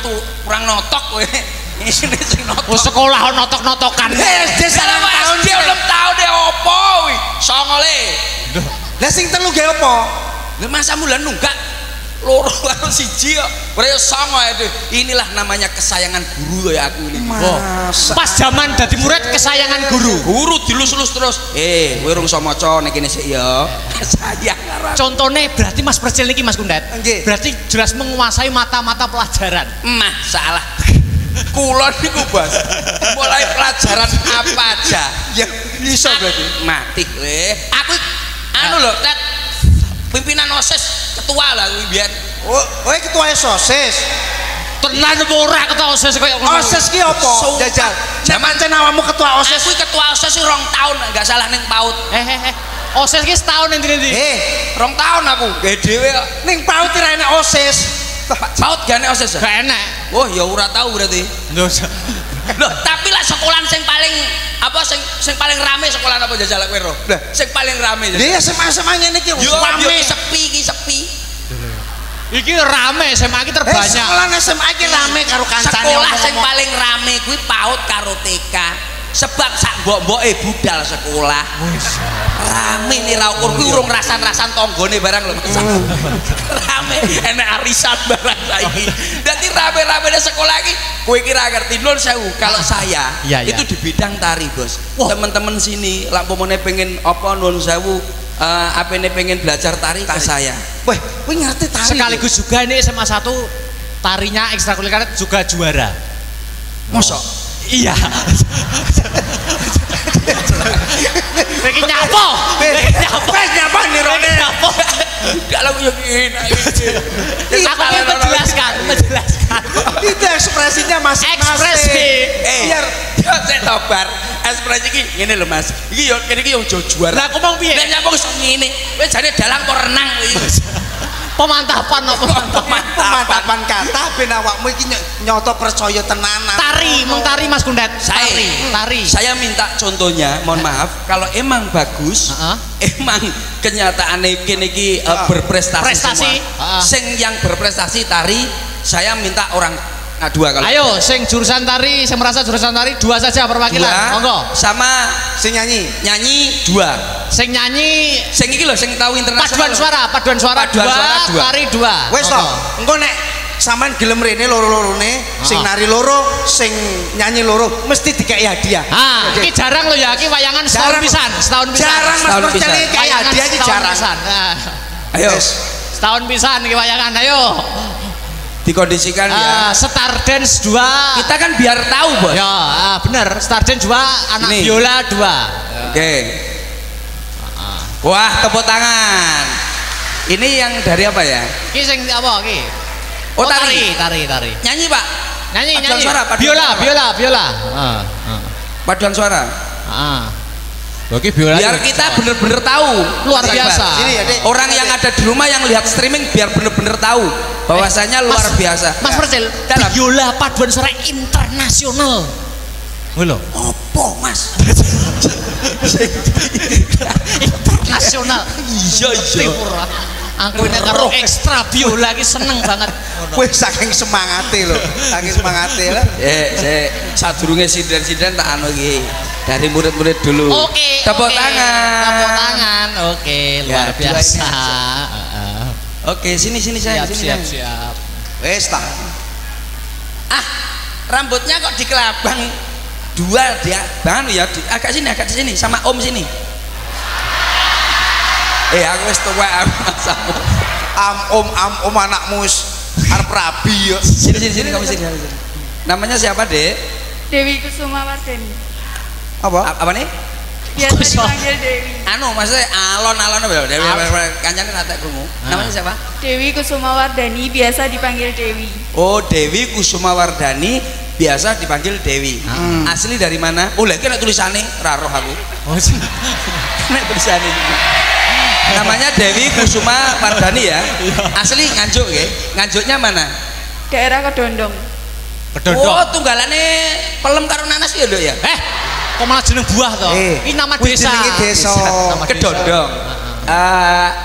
notok kowe. Ini sing notok. Sekolah notok-notokan. SD salah tahun dia belum tahu deh opo kuwi. 9 le. Lah sing telu ge opo? Lah masa mulan nunggak loro karo siji kok. Ora yo 9 aduh. Inilah namanya kesayangan guru ya aku ini. Pas zaman dadi murid kesayangan guru. Guru dilus-lus terus. Kowe rung iso maca nek kene sik ya. Sayang karo. Contohnya berarti Mas Percil niki Mas Kundat. Berarti jelas menguasai mata-mata pelajaran. Salah. Kulon niku Bos. Mulai pelajaran apa aja. Ya iso berarti. Mati kowe. Aku anu lho, Tet. Pimpinan OSIS ketua lah kuwi biyen. Oh, ketua OSIS. Tenan apa ora ketua OSIS koyo ngono? OSIS ki apa? Jajal. Zaman cen awakmu ketua OSIS. Aku ketua OSIS 2 tahun enggak salah ning PAUD. OSIS ki setahun endi-endi? 2 tahun aku. Gawe dhewe kok. Ning PAUD ora enak OSIS. Paut gak enek OSIS. Gak enek. Oh ya ora tahu berarti. Loh, tapi lah sekolahan sing paling apa sing paling rame sekolahan apa jajal kowe ro? Lah, sing paling rame. Dia SMA ngene iki rame. Yo sepi iki sepi. Iki rame SMA iki terbanyak. Sekolahan SMA iki rame karo kancane. Sekolah sing paling rame kuwi PAUD karo TK. Sebab sak mbok-mboke budal sekolah. Rame nih ra ukur kuwi urung rasan-rasan tanggane barang lho. Rame enek arisan barang saiki. Dadi rame-rame sekolah iki kowe kira ngerti Nun Sewu kalau saya itu di bidang tari, Bos. Teman-teman sini lak pomone pengen apa Nun Sewu apene pengen belajar tari ke saya. Wah, kowe ngerti tari. Sekaligus juga ini SMA 1 tarinya ekstrakurikuler juga juara. Mosok? Iya. Pengen nyapo. Nyapa nih Rone. Kalau yo ngene iki. Aku menjelaskan. Itu ekspresinya masing-masing. Ekspresi. Biar saya tobar. Ekspresi iki ngene lho Mas. Iki yo kene iki yo juara. Lah aku mau piye? Nek nyapa wis ngene. Wis jane dalang kok renang iki. Pemantapan pemantapan kata ben awakmu iki nyoto percaya tenanan. Tari Mas Kundet. Tari. Saya minta contohnya, mohon maaf, kalau emang bagus, emang kenyataane kene iki berprestasi semua. Sing yang berprestasi tari, saya minta orang dua kalau. Ayo, sing jurusan tari, sing merasa jurusan tari dua saja perwakilan. Monggo. Sama sing nyanyi dua. Sing nyanyi, sing iki lho sing tahu internasional. Paduan suara dua. Tari dua. Wes toh, engko nek sampean gelem rene loro-lorone, sing nari loro, sing nyanyi loro, mesti dikei hadiah. Iki jarang lho ya, iki wayangan setahun pisan. Jarang Mas Percaya kayak hadiah iki jarang. Ayo. Setahun pisan iki wayangan, ayo. Dikondisikan ya. Star Dance 2. Kita kan biar tahu, Bos. Ya, bener. Star Dance 2, anak biola 2. Oke. Wah, tepuk tangan. Ini yang dari apa ya? Iki sing apa iki? Oh, tari. Nyanyi, Pak. Nyanyi. Suara, biola. Paduan suara. Oke, biola. Biar kita bener-bener tahu. Luar biasa. Ini ya, Dek. Orang yang ada di rumah yang lihat streaming biar bener-bener tahu bahwasanya luar biasa. Mas Percil, biola paduan suara internasional. Lho. Opo, Mas? Internasional. Iya. Aku ini karo ekstra biola iki seneng banget. Wih, saking semangate lho. Saking semangate lah. Saya sadurunge sinden-sinden tak anu iki. Dari murid-murid dulu. Oke. Tepuk tangan. Oke, luar biasa. Oke, sini saya. Siap. Wes ta. Rambutnya kok dikelabang dua dia. Bang ya, agak di sini sama Om sini. Aku wis tuwek sama Om anakmu wis arep rabi ya. Sini kamu sini. Namanya siapa, Dek? Dewi Kusuma Wardani. Apa nih? Biasa dipanggil Dewi. Maksudnya alon-alon apa? Dewi kancane tak krungu. Namanya siapa? Dewi Kusuma Wardani, biasa dipanggil Dewi. Oh, Dewi Kusuma Wardani, biasa dipanggil Dewi. Asli dari mana? Oh, lagi nek tulisane ra roh aku. Nek tulisane. Namanya Dewi Kusuma Wardani ya. Asli Nganjuk nggih. Nganjuknya mana? Daerah Kedondong. Oh, tunggalane pelem karo nanas ya, Nduk ya? Kok malah jeneng buah toh? Ini nama desa. Kedondong.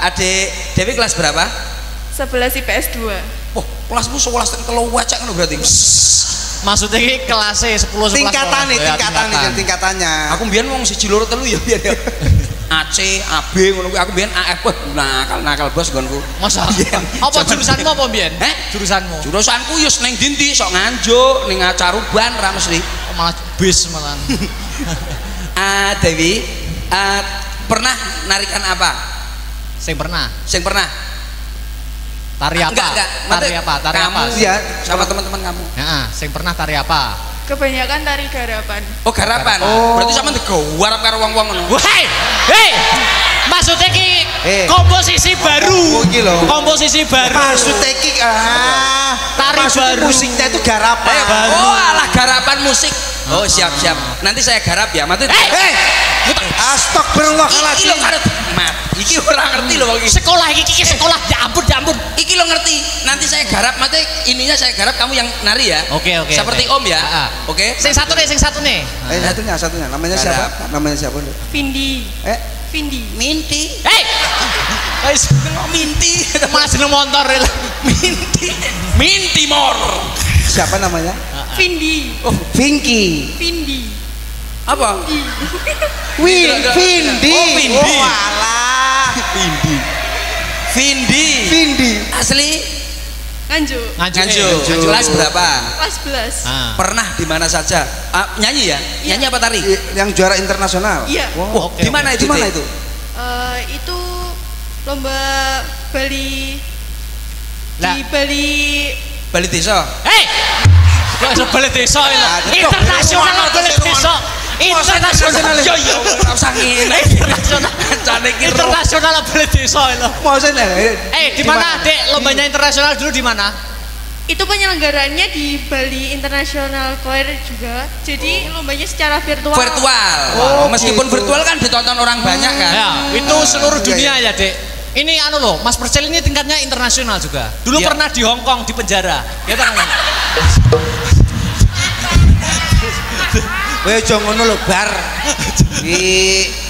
Adik Dewi kelas berapa? 11 IPS 2. Wah, kelasmu 11 telu wacak ngono berarti. Maksudnya ini kelasnya 10 tingkatannya. Aku mbiyen wong 1 2 3 ya biyen ya. AC, AB ngono kuwi aku mbiyen AF nakal bos nggonku. Masa? Apa jurusanmu apa mbiyen? Jurusanmu? Jurusanku yo ning ndi sok Nganjuk, ning Acaruban ra mesti. Malah bis malah. Dewi, pernah narikan apa? Sing pernah. Tari apa? Enggak. Tari apa? Iya, sama teman-teman kamu. Sing pernah tari apa? Kebanyakan tari garapan. Oh, garapan. Berarti sama digarap karo wong-wong ngono. Hei. Maksudnya ki komposisi baru. Komposisi baru. Maksudnya ki tari baru. Musiknya itu garapan. Oh, alah garapan musik Oh, siap. Nanti saya garap ya. Mati. Astagfirullahaladzim. Iki orang ngerti loh iki. Sekolah iki sekolah. Ya ampun. Iki lo ngerti. Nanti saya garap, mati ininya saya garap, kamu yang nari ya. Oke. Seperti Om ya. Oke. Sing satu nih. Satunya. Namanya siapa? Vindi. Vindi. Minti. Wis Minti. malah seneng motor. Minti mor. Siapa namanya? Vindi. Oh, Vinky. Vindi. Apa? Vindi. Oh, Vindi. Oh, alah. Vindi. Asli Nganjuk. Kelas berapa? Kelas 11. Pernah di mana saja? Nyanyi ya? Nyanyi apa tari? Yang juara internasional. Iya. Wah, di mana itu? Itu lomba Bali. Lah. Di Bali. Bali Desa. Kok iso Bali Desa itu? Internasional Bali Desa. Internasional. Yo ora usah ngene. Internasional Bali Desa itu. Maksudnya Di mana, Dek? Lombanya internasional dulu di mana? Itu penyelenggaranya di Bali International Choir juga. Jadi lombanya secara virtual. Meskipun virtual kan ditonton orang banyak kan. Ya, itu seluruh dunia ya, Dek. Ini loh, Mas Percel ini tingkatnya internasional juga. Dulu pernah di Hong Kong di penjara. Ya kan? Weh jangan ngono lho bar.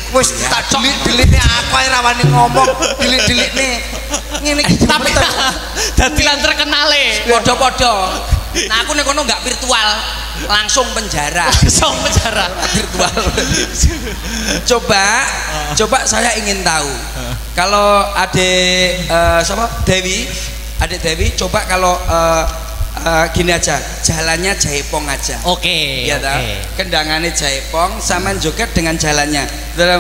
Wis tak delik-delikne aku ae rawani ngomong, delik-delikne. Ngene iki tapi dadi lan terkenale. Padha-padha. Nah aku nek kono enggak virtual, langsung penjara. Virtual. Coba saya ingin tahu. Kalau adik adik Dewi coba kalau gini aja, jalannya jaipong aja. Oke. Ya toh. Kendangannya jaipong sama joget dengan jalannya. Dalam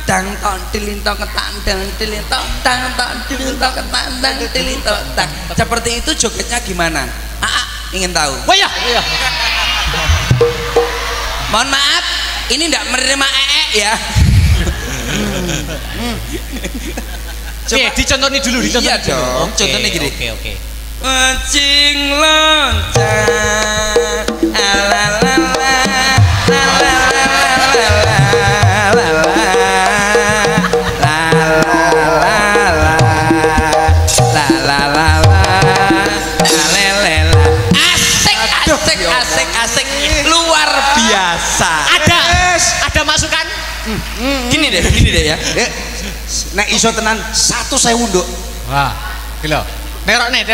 tang ton tilintong ketandang tilintong tang ton tilintong ketandang tilintong tang. Seperti itu jogetnya gimana? Ingin tahu. Oh iya. Mohon maaf, ini enggak menerima ya. Coba dicontoni dulu, Iya dong. Contohnya gini. Oke. Kucing loncat, asik, luar biasa. Ada masukan? Gini deh ya. Nek iso tenan 1.000 nduk. Wah, gila. Terokne.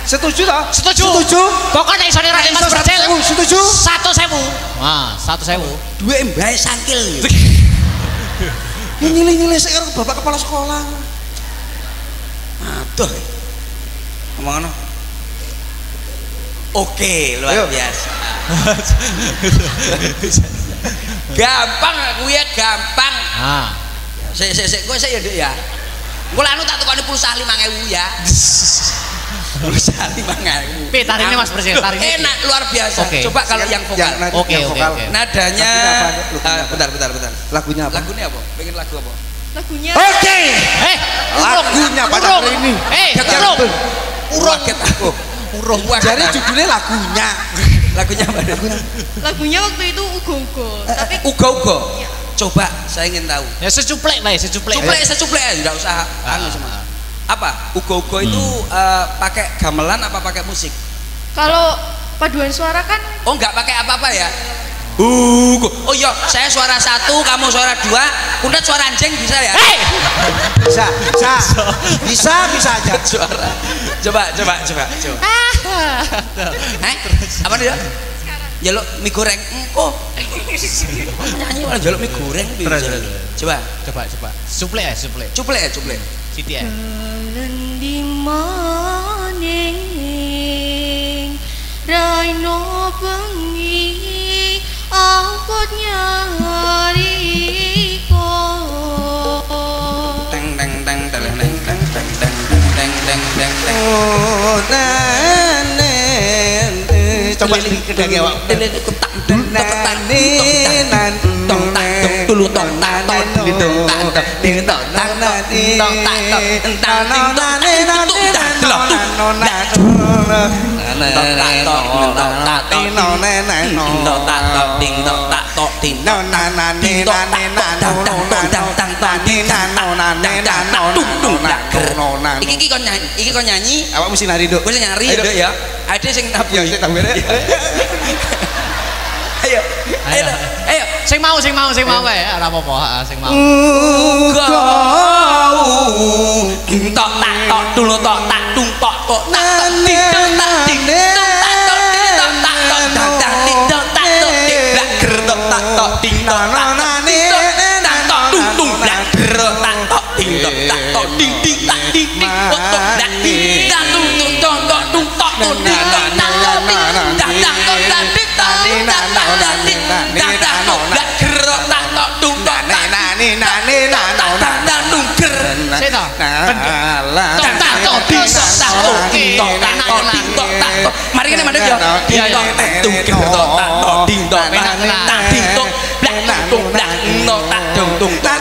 Setuju toh? Setuju. Pokoknya iso nerokne Mas Percel. Setuju. 1.000. Wah, 1.000. Duwe mbae sangkil. Nyilih-nyilih sik karo bapak kepala sekolah. Aduh. Ngomong ngono. Oke, luar biasa. Gampang aku ya, gampang. Sik kowe sik ya, Dek ya. Engko anu tak tukoni pulsa 5.000 ya. Pulsa 5.000. Tarine Mas Percel, tarine. Enak luar biasa. Coba kalau yang vokal. Oke. Nadanya bentar. Lagunya apa? Lagunya apa? Pengen lagu apa? Lagunya. Oke. Lagunya pada hari ini. Urung aku. Urung. Jadi judulnya lagunya. Lagunya apa? Lagunya waktu itu ugo-ugo. Tapi ugo-ugo. Coba saya ingin tahu. Ya secuplek lah, secuplek. Secuplek enggak usah anu semua. Apa? Ugo-ugo itu pakai gamelan apa pakai musik? Kalau paduan suara kan enggak pakai apa-apa ya? Oh iya, saya suara 1, kamu suara 2, Kundat suara anjing bisa ya? Bisa aja. Suara. Coba. Apa dia? Jaluk mie goreng. Engko. Nyanyi malah jaluk mie goreng. Coba. Suplek. Cuplek. Siti ya. Di maning raino bengi angkutnya hariko teng coba kedage awak Iki kon nyanyi, awak mesti nari Duk. wis nyari Duk ya. Ade sing tabu. Ya sing tabu. Ayo. Ayo. Sing mau wae, ora apa-apa, sing mau. Tok tak tok dulu tok tak tung tok tok tak tok tik tok tak tik tok tak tok tik tok tak tok dak dak tik tok tak tok tik blak ger tok tak tok tik tok tak tok tik tak tok tung tung blak ger tak tok tik tok tak tok ting ting tak tik tik tok tok blak tik tak tung tung tok tok tung tok tok tik tok tak tok tik dak dak tok dak tik tok tik tak tak dak tik dak dak tok blak ger tak tok tung tok tak tung ger Seta. Mari kene mandek yo. Ding-dong tung ger tok tak tok ding-dong tak ding-dong blak tung blak no tak dung tung tak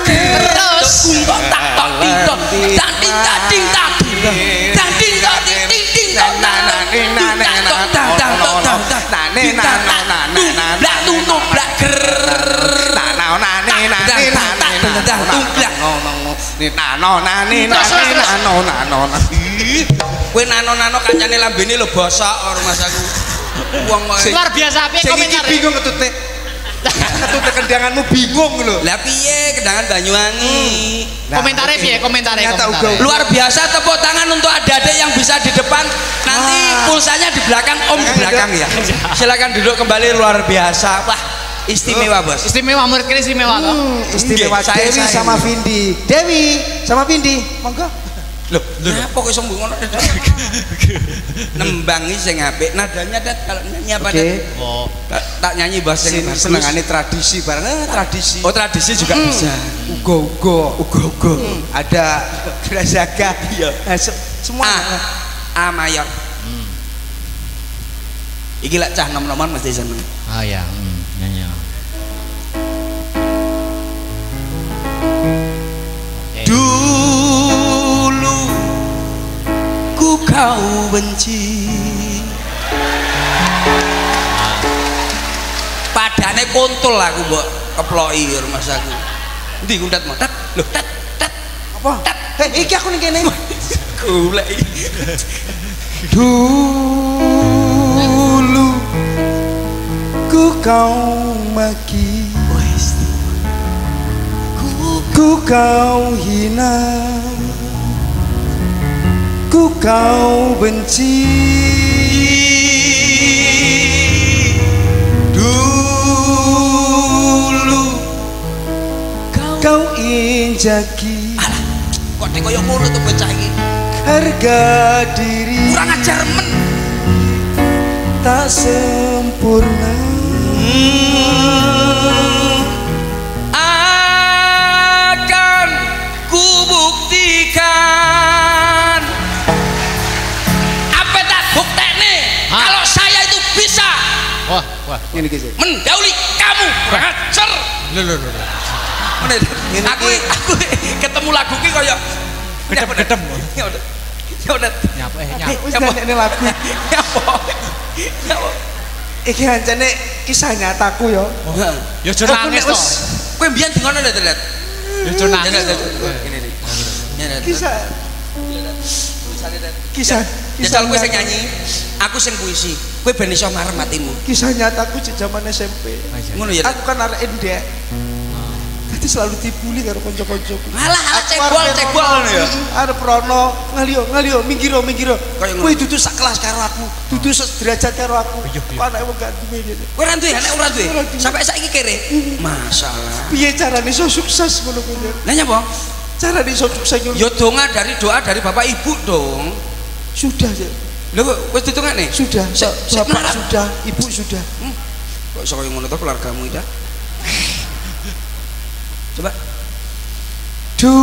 terus tung tak tok ding-dong tak ding tak ding tak tak ding tak ding ding ding tak blak tung tung blak ger kowe nano-nano kancane lambene lho bosok karo Mas aku. Wong Luar biasa piye komentar. Bingung ketute. Ketute kendanganmu bingung lho. Lah piye kendangan Banyuwangi? Komentare piye? Komentare. Luar biasa, tepuk tangan untuk adik-adik yang bisa di depan. Nanti pulsanya di belakang, Om di belakang ya. Silakan duduk kembali, luar biasa. Wah, istimewa bos. Istimewa, murid kene istimewa toh. Istimewa Dewi sama Vindi. Dewi sama Vindi, monggo. Loh, apa kok iso ngono? Nembang iki sing apik. Nadanya Dat kalau nyanyi apa Dat? Oh. Tak nyanyi bahasa sing senengane tradisi bareng tradisi. Oh, tradisi juga bisa. Ugo-ugo. Ada Grazaga. Iya. Semua A mayor. Iki lak cah nom-noman mesti seneng. Ah ya, nyanyi. Dulu ku kau benci, padane kontol aku mbok keploki Mas aku. Endi kundat mo? Tat, lho tat. apa? Iki aku ning kene. Golek. Dulu ku kau maki, ku kau hina, ku kau benci. Dulu kau injaki, Alah, kok nek koyo ngono tuh bocah iki. Harga diri Kurang ajar men. tak sempurna. Akan ku buktikan. Apa tak buktekne kalau saya itu bisa Wah. Ini guys. mendahului kamu. Kurang ajar. Lho. Aku ketemu lagu ki koyo Gedem. Ya udah. Nyapa. Wis ini lagu. Iki ancane kisah nyataku ya. Ya aja nangis to. Kowe mbiyen di ngono lho, Dad. Ya aja nangis to. Ini nih. Kisah Jajal kowe sing nyanyi, aku sing puisi. Kowe ben iso marem atimu. kisah nyataku di zaman SMP. Ngono ya. Aku kan arek endek. Jadi selalu dibully karo kanca-kancaku. Alah cebol ngono ya. Arep rono ngalio minggiro. Kayak ngono. Kowe dudu sak kelas karo aku, dudu sederajat karo aku. Anake wong gak duwe dene. Kowe ora duwe anak ora duwe. Sampai saiki kere. Masalah. Piye carane iso sukses ngono kuwi? Lah nyapa? Carane iso sukses ngono. Ya doa dari Bapak Ibu dong. Sudah ya. Lho wis ditungane? Sudah. Sik Bapak melarat. sudah, Ibu sudah. Kok iso koyo ngono to keluargamu iki, Dah? Coba. Dulu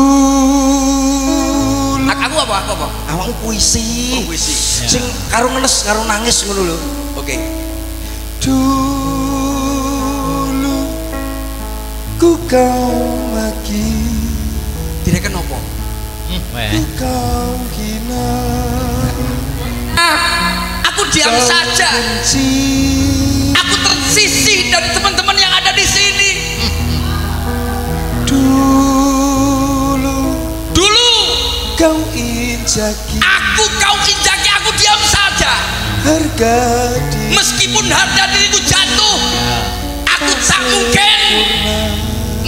Aku apa? awakmu puisi. Puisi. Sing karo ngenes karo nangis ngono lho. Oke. Dulu ku kau maki, Direken apa? Kau hina. Aku diam saja. Aku tersisih dari teman-teman yang ada di sini. Dulu kau injaki. Kau injaki, aku diam saja. Harga diri. Meskipun harga diriku jatuh, aku tak mungkin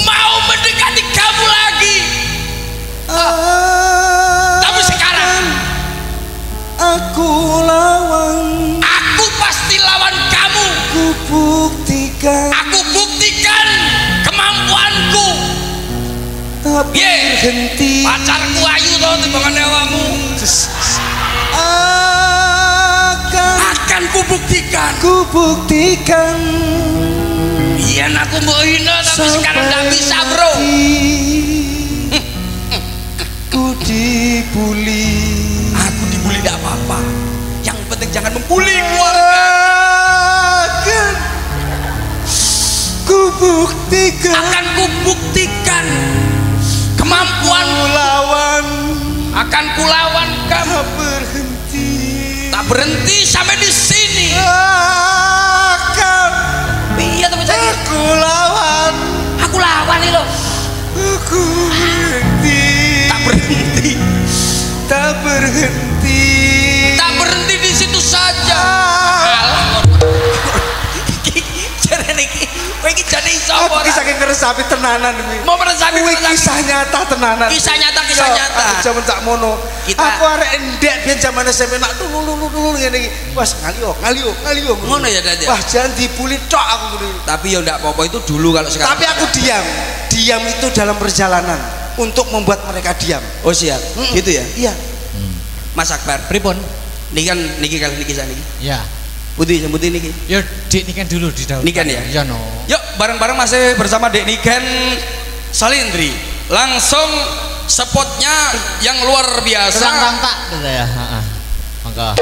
mau mendekati kamu lagi. Tapi sekarang aku lawan. Aku pasti lawan kamu. Aku buktikan kemampuanku. Tak berhenti. Pacarku ayu toh timbangannya awakmu. Akan kubuktikan. Iya, aku mau hina tapi sekarang tidak bisa, bro. Ku dibully. Aku dibully tidak apa-apa. Yang penting jangan membuli keluarga. Akan kubuktikan kemampuan lawan. Akan kulawan kamu. Tak berhenti sampai di sini. Akan iya tapi saya aku lawan nih loh. Aku tak berhenti di situ saja. Iki jadi sapa? Iki saking ngeresapi tenanan iki. Mau meresapi kisah nyata tenanan. Kisah nyata. Jaman sak mono. Aku arek endek biyen jaman SMP nak tulu ngene iki. Wes ngalio. Ngono ya, Dad. Wah, jangan dibully tok aku ngene. Tapi ya ndak apa-apa, itu dulu kalau sekarang. Tapi aku diam. Diam itu dalam perjalanan untuk membuat mereka diam. Oh, siap. Gitu ya? Iya. Mas Akbar, pripun? Niki kali kisah niki. Ya. Putih sambut niki. Yo Dek Niken dulu di daun. Niken ya? Iya no. Yuk bareng-bareng masih bersama Dek Niken Salindri. Langsung spotnya yang luar biasa. Terang tak gitu ya. Mangga.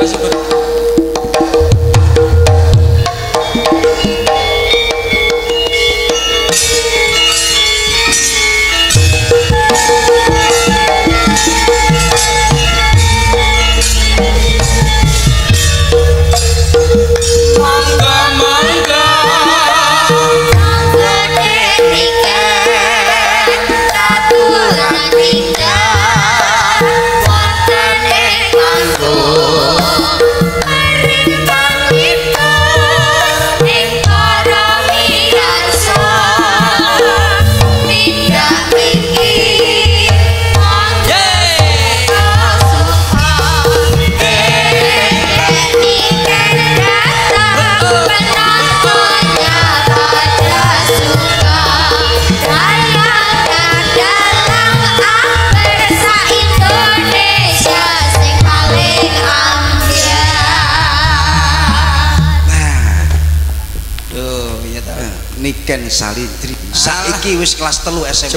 Niken Salindri. Saiki wis kelas 3 SMA.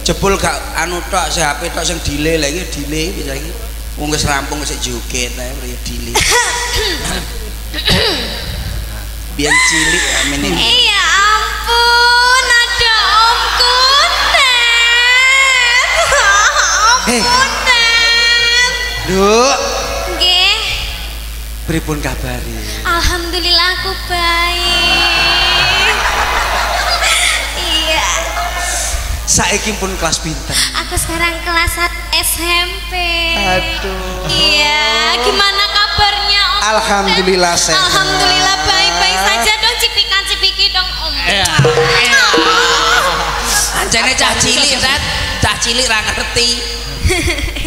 Jebul gak anu tok si HP tok sing delay lha iki delay bisa iki. Wong wis rampung sik joget ae ya delay. Biyen cilik amene. Ya ampun, ada Om Kunet. Kunet. Duk. Nggih. Pripun kabare? Alhamdulillah aku baik. Iya. Saiki pun kelas pinten? Aku sekarang kelas 1 SMP. Aduh. Iya, gimana kabarnya Om? Alhamdulillah sehat. Alhamdulillah baik-baik saja dong, cipikan-cipiki dong Om. Iya. Anjene cah cilik, Rat. Cah cilik ra ngerti.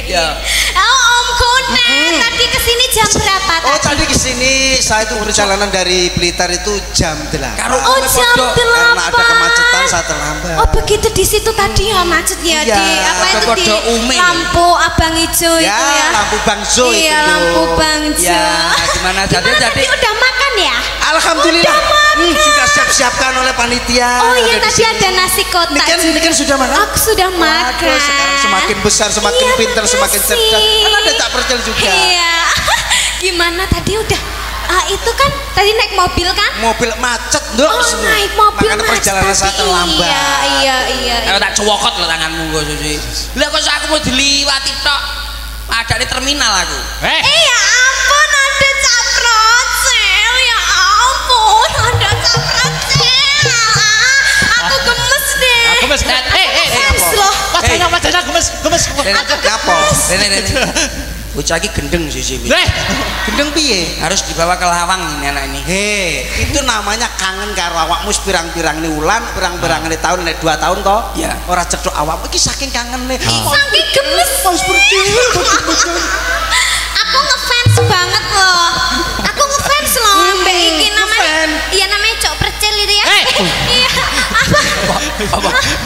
Ya. Oh, Om Kunet, tadi kesini jam berapa tadi? Oh, tadi kesini saya itu perjalanan dari Blitar itu jam 8. Oh, jam 8. Karena ada kemacetan saya terlambat. Oh, begitu di situ tadi ya macetnya Iya, di apa itu di Ume. lampu abang hijau Ya, itu ya. lampu bangjo itu. Iya, lampu bangjo. Ya, gimana jadi Udah makan ya? Alhamdulillah. Sudah siap-siapkan oleh panitia. Oh iya, Ada di tadi sini. ada nasi kotak. Ini kan sudah makan? Aku sudah makan. Waduh, sekarang semakin besar, semakin Iya, pintar, betul semakin cerdas. sih. Kan ada tak percaya juga. Iya. Gimana tadi udah Itu kan tadi naik mobil kan? Mobil macet, Nduk. Naik mobil makanya macet. perjalanan saya terlambat. Iya. Tak cowokot lho tanganmu kok Susi. Lah kok aku mau diliwati tok. Ada di terminal aku. Ya ampun, ada caprocel. Ya ampun, ada caprocel. Aku gemes deh. Gemes. Fans loh. Wajahnya gemes. Apa? Rene. Bocah iki gendeng Susi. Gendeng piye? Harus dibawa ke Lawang ini anak ini. Itu namanya kangen karo awakmu pirang-pirang ini ulan, pirang-pirang ini tahun, ini 2 tahun toh. Iya. Ora cedok awakmu iki saking kangen nih. Saking gemes. Mas berdiri. Aku ngefans banget loh. Aku ngefans loh. Mbak iki namanya. Iya namanya Cok Percil itu ya. Iya.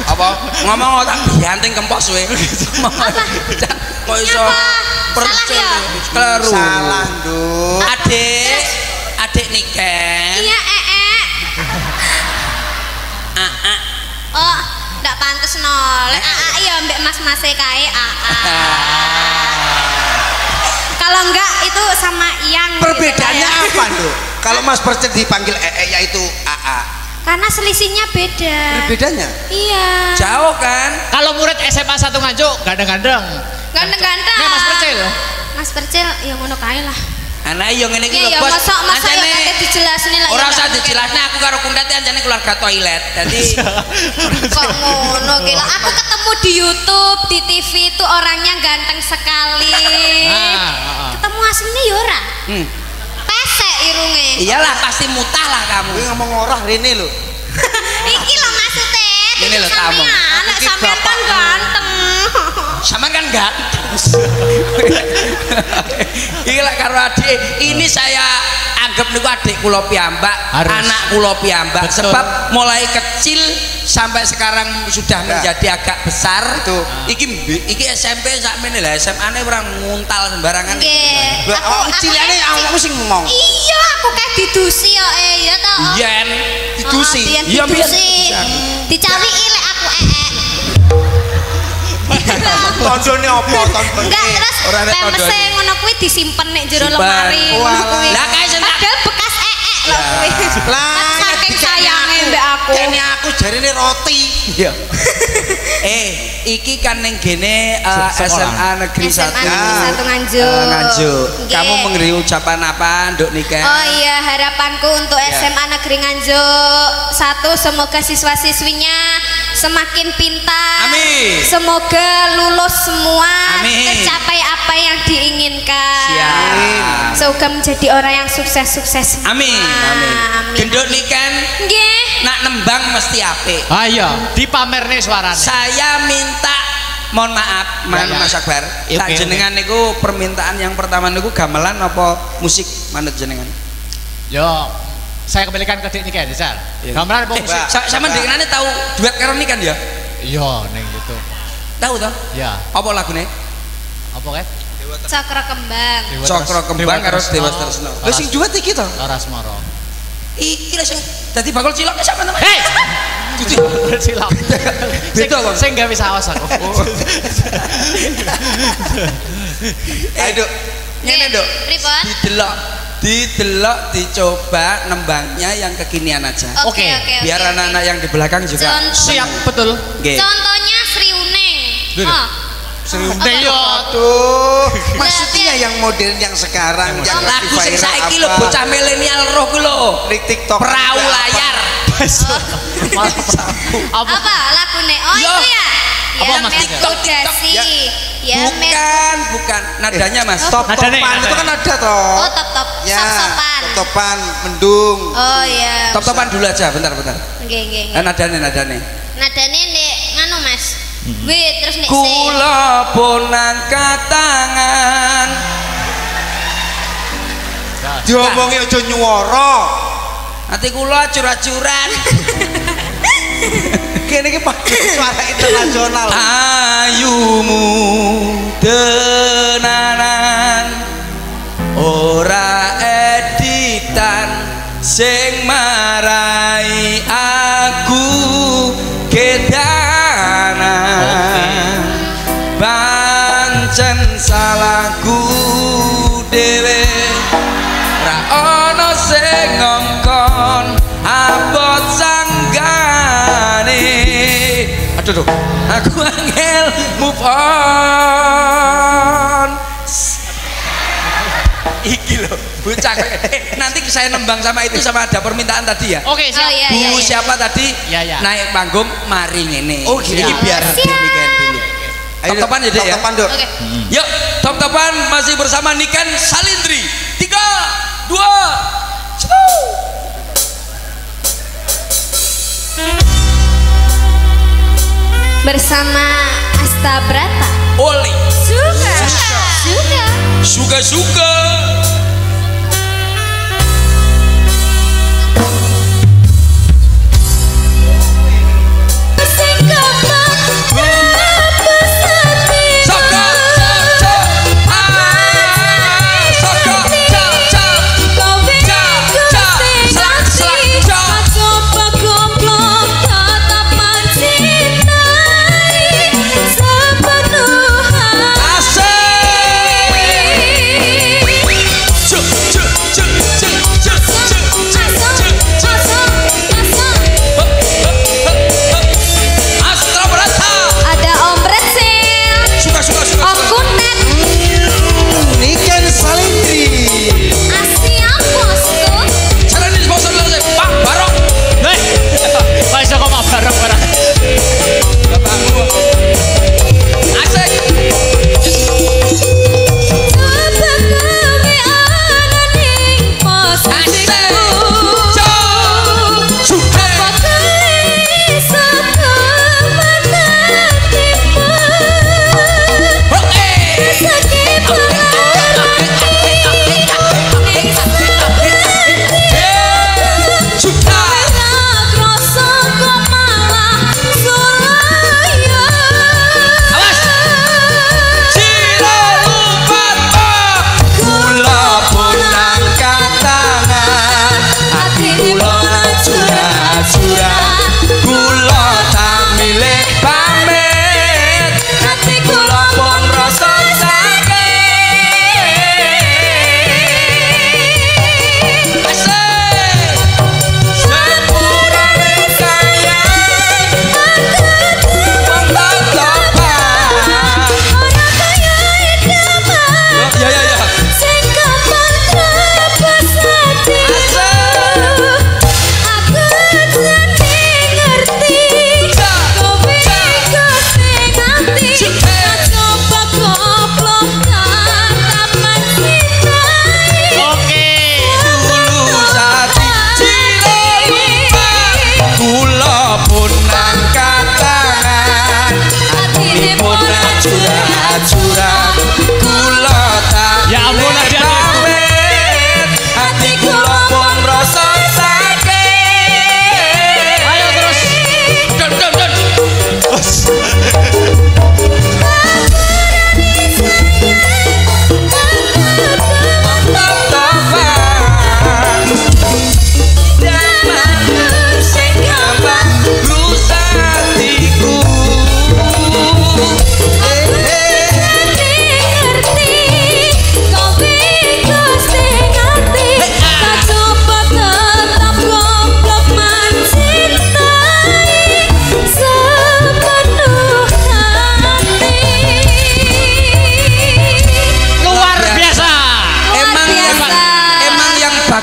Apa? Ngomong tak bianting kempos we. Apa? Kok iso percil? Kleru. Salah, Nduk. Adik Niken. Iya, Oh, ndak pantes no. Lek ya mbek mas-mas kae Kalau enggak itu sama Iyang. Perbedaannya gitu, apa, Nduk? Kalau Mas Percil dipanggil yaitu AA. Karena selisihnya beda. Bedanya? Iya. Jauh kan? Kalau murid SMA 1 Nganjuk gandeng-gandeng. Ganteng-ganteng. Mas Percil. Mas Percil ya ngono kae lah. Anak yo ngene iki lho, Iya, Bos. masa ya kakek dijelasne lah. Ora usah dijelasne, aku karo Kundat anjane keluarga toilet. Dadi kok ngono ki lah. Aku ketemu di YouTube, di TV itu orangnya ganteng sekali. Ketemu aslinya ya ora. Pesek irunge. iyalah pasti mutah lah kamu. Kowe ngomong ora rene lho. Iki lho maksudnya. Ini lho tamu. Anak sampean kan ganteng. Sama kan ganteng. Iki lah karo adik. Ini saya anggap niku adik kula piyambak, anak kula piyambak. Sebab mulai kecil sampai sekarang sudah menjadi agak besar. Itu. Iki SMP sakmene lah, SMA-ne ora nguntal sembarangan. Nggih. Awakmu cilane awakmu sing ngomong. Iya, aku kayak didusi ya ya ta. Yen didusi. Iya didusi. Dicawiki lek aku Tondone apa tondone? Enggak, terus Ora nek pemese tondone. ngono kuwi disimpen nek jero Simpen. lemari ngono kuwi. Lah kae sing tak- Padahal bekas lho kuwi. Lah, Saking sayange mbek aku. Kene aku jarine roti. Iya. Iki kan ning gene SMA Negeri 1. SMA Negeri 1 Nganjuk. Nganjuk. Nggih. Kamu memberi ucapan apa, Nduk Nika? Oh iya, harapanku untuk SMA Negeri Nganjuk 1 semoga siswa-siswinya semakin pintar. Amin. Semoga lulus semua, Amin. tercapai apa yang diinginkan. Siap. Semoga menjadi orang yang sukses-sukses. Amin. Amin. Genduk Niken Nggih. nak nembang mesti apik. Ayo, dipamerne suarane. Saya minta mohon maaf, Mas Akbar. Ya, Tak oke, jenengan niku permintaan yang pertama niku gamelan apa musik manut jenengan? Yo, saya kembalikan ke Dik Niken, Sal. Gamelan apa musik? Sama denganane tahu duet karo Niken ya? Iya, ning gitu. Tahu toh? Ya, Apa lagune? apa kan? Cakra kembang. Cokro Kembang karo Dewa Tresno. Lha sing duet iki to? Ora Semoro. Iki lho sing dadi bakul cilok sama teman. Hei! Silap. Beda kok. Sing gawe saos aku. Ayo, ngene Dok. Pripun? Didelok dicoba nembangnya yang kekinian aja. Oke, Oke, oke. Biar oke. anak-anak yang di belakang juga Contoh. Siap, betul. Nggih. Contohnya Sri Uning. Dulu. Oh. Sri yo. Tuh, maksudnya yang modern yang sekarang yang Lagu sing viral saiki lho apa? bocah milenial roh ku lho. Di TikTok Perahu apa? layar. Apa? Apa lagune? Oh Yo. itu ya. Apa, Ya Mas? metodasi. Ya Bukan nadanya Mas. Nadanya, Top-topan itu kan ada toh. Oh top-top. Ya, Sop-sopan. top-topan, mendung. Oh iya. Top-topan dulu aja, bentar. Nggih, nggih, nggih. Nadane. Nadane nek nganu Mas. Wih, terus nek Kula pun angkat tangan. Diomongi aja nyuwara. Hati kula acur-acuran. Kene iki pakai suara internasional. Ayumu tenanan ora editan sing marai aku kedanan pancen salahku dhewe ra ngongkon abot sanggane. Aduh, aku angel move on. Iki loh, bocah. Nanti saya nembang sama itu sama ada permintaan tadi ya. Oke, siap. Bu siapa tadi? Naik panggung mari ngene. Oh, gitu. Ini biar demikian dulu. Top-topan ya, Dek ya. Top-topan, Dok. Yuk, top-topan masih bersama Niken Salindri. 3, 2, 1. Bersama Asta Brata. Oli. Suka.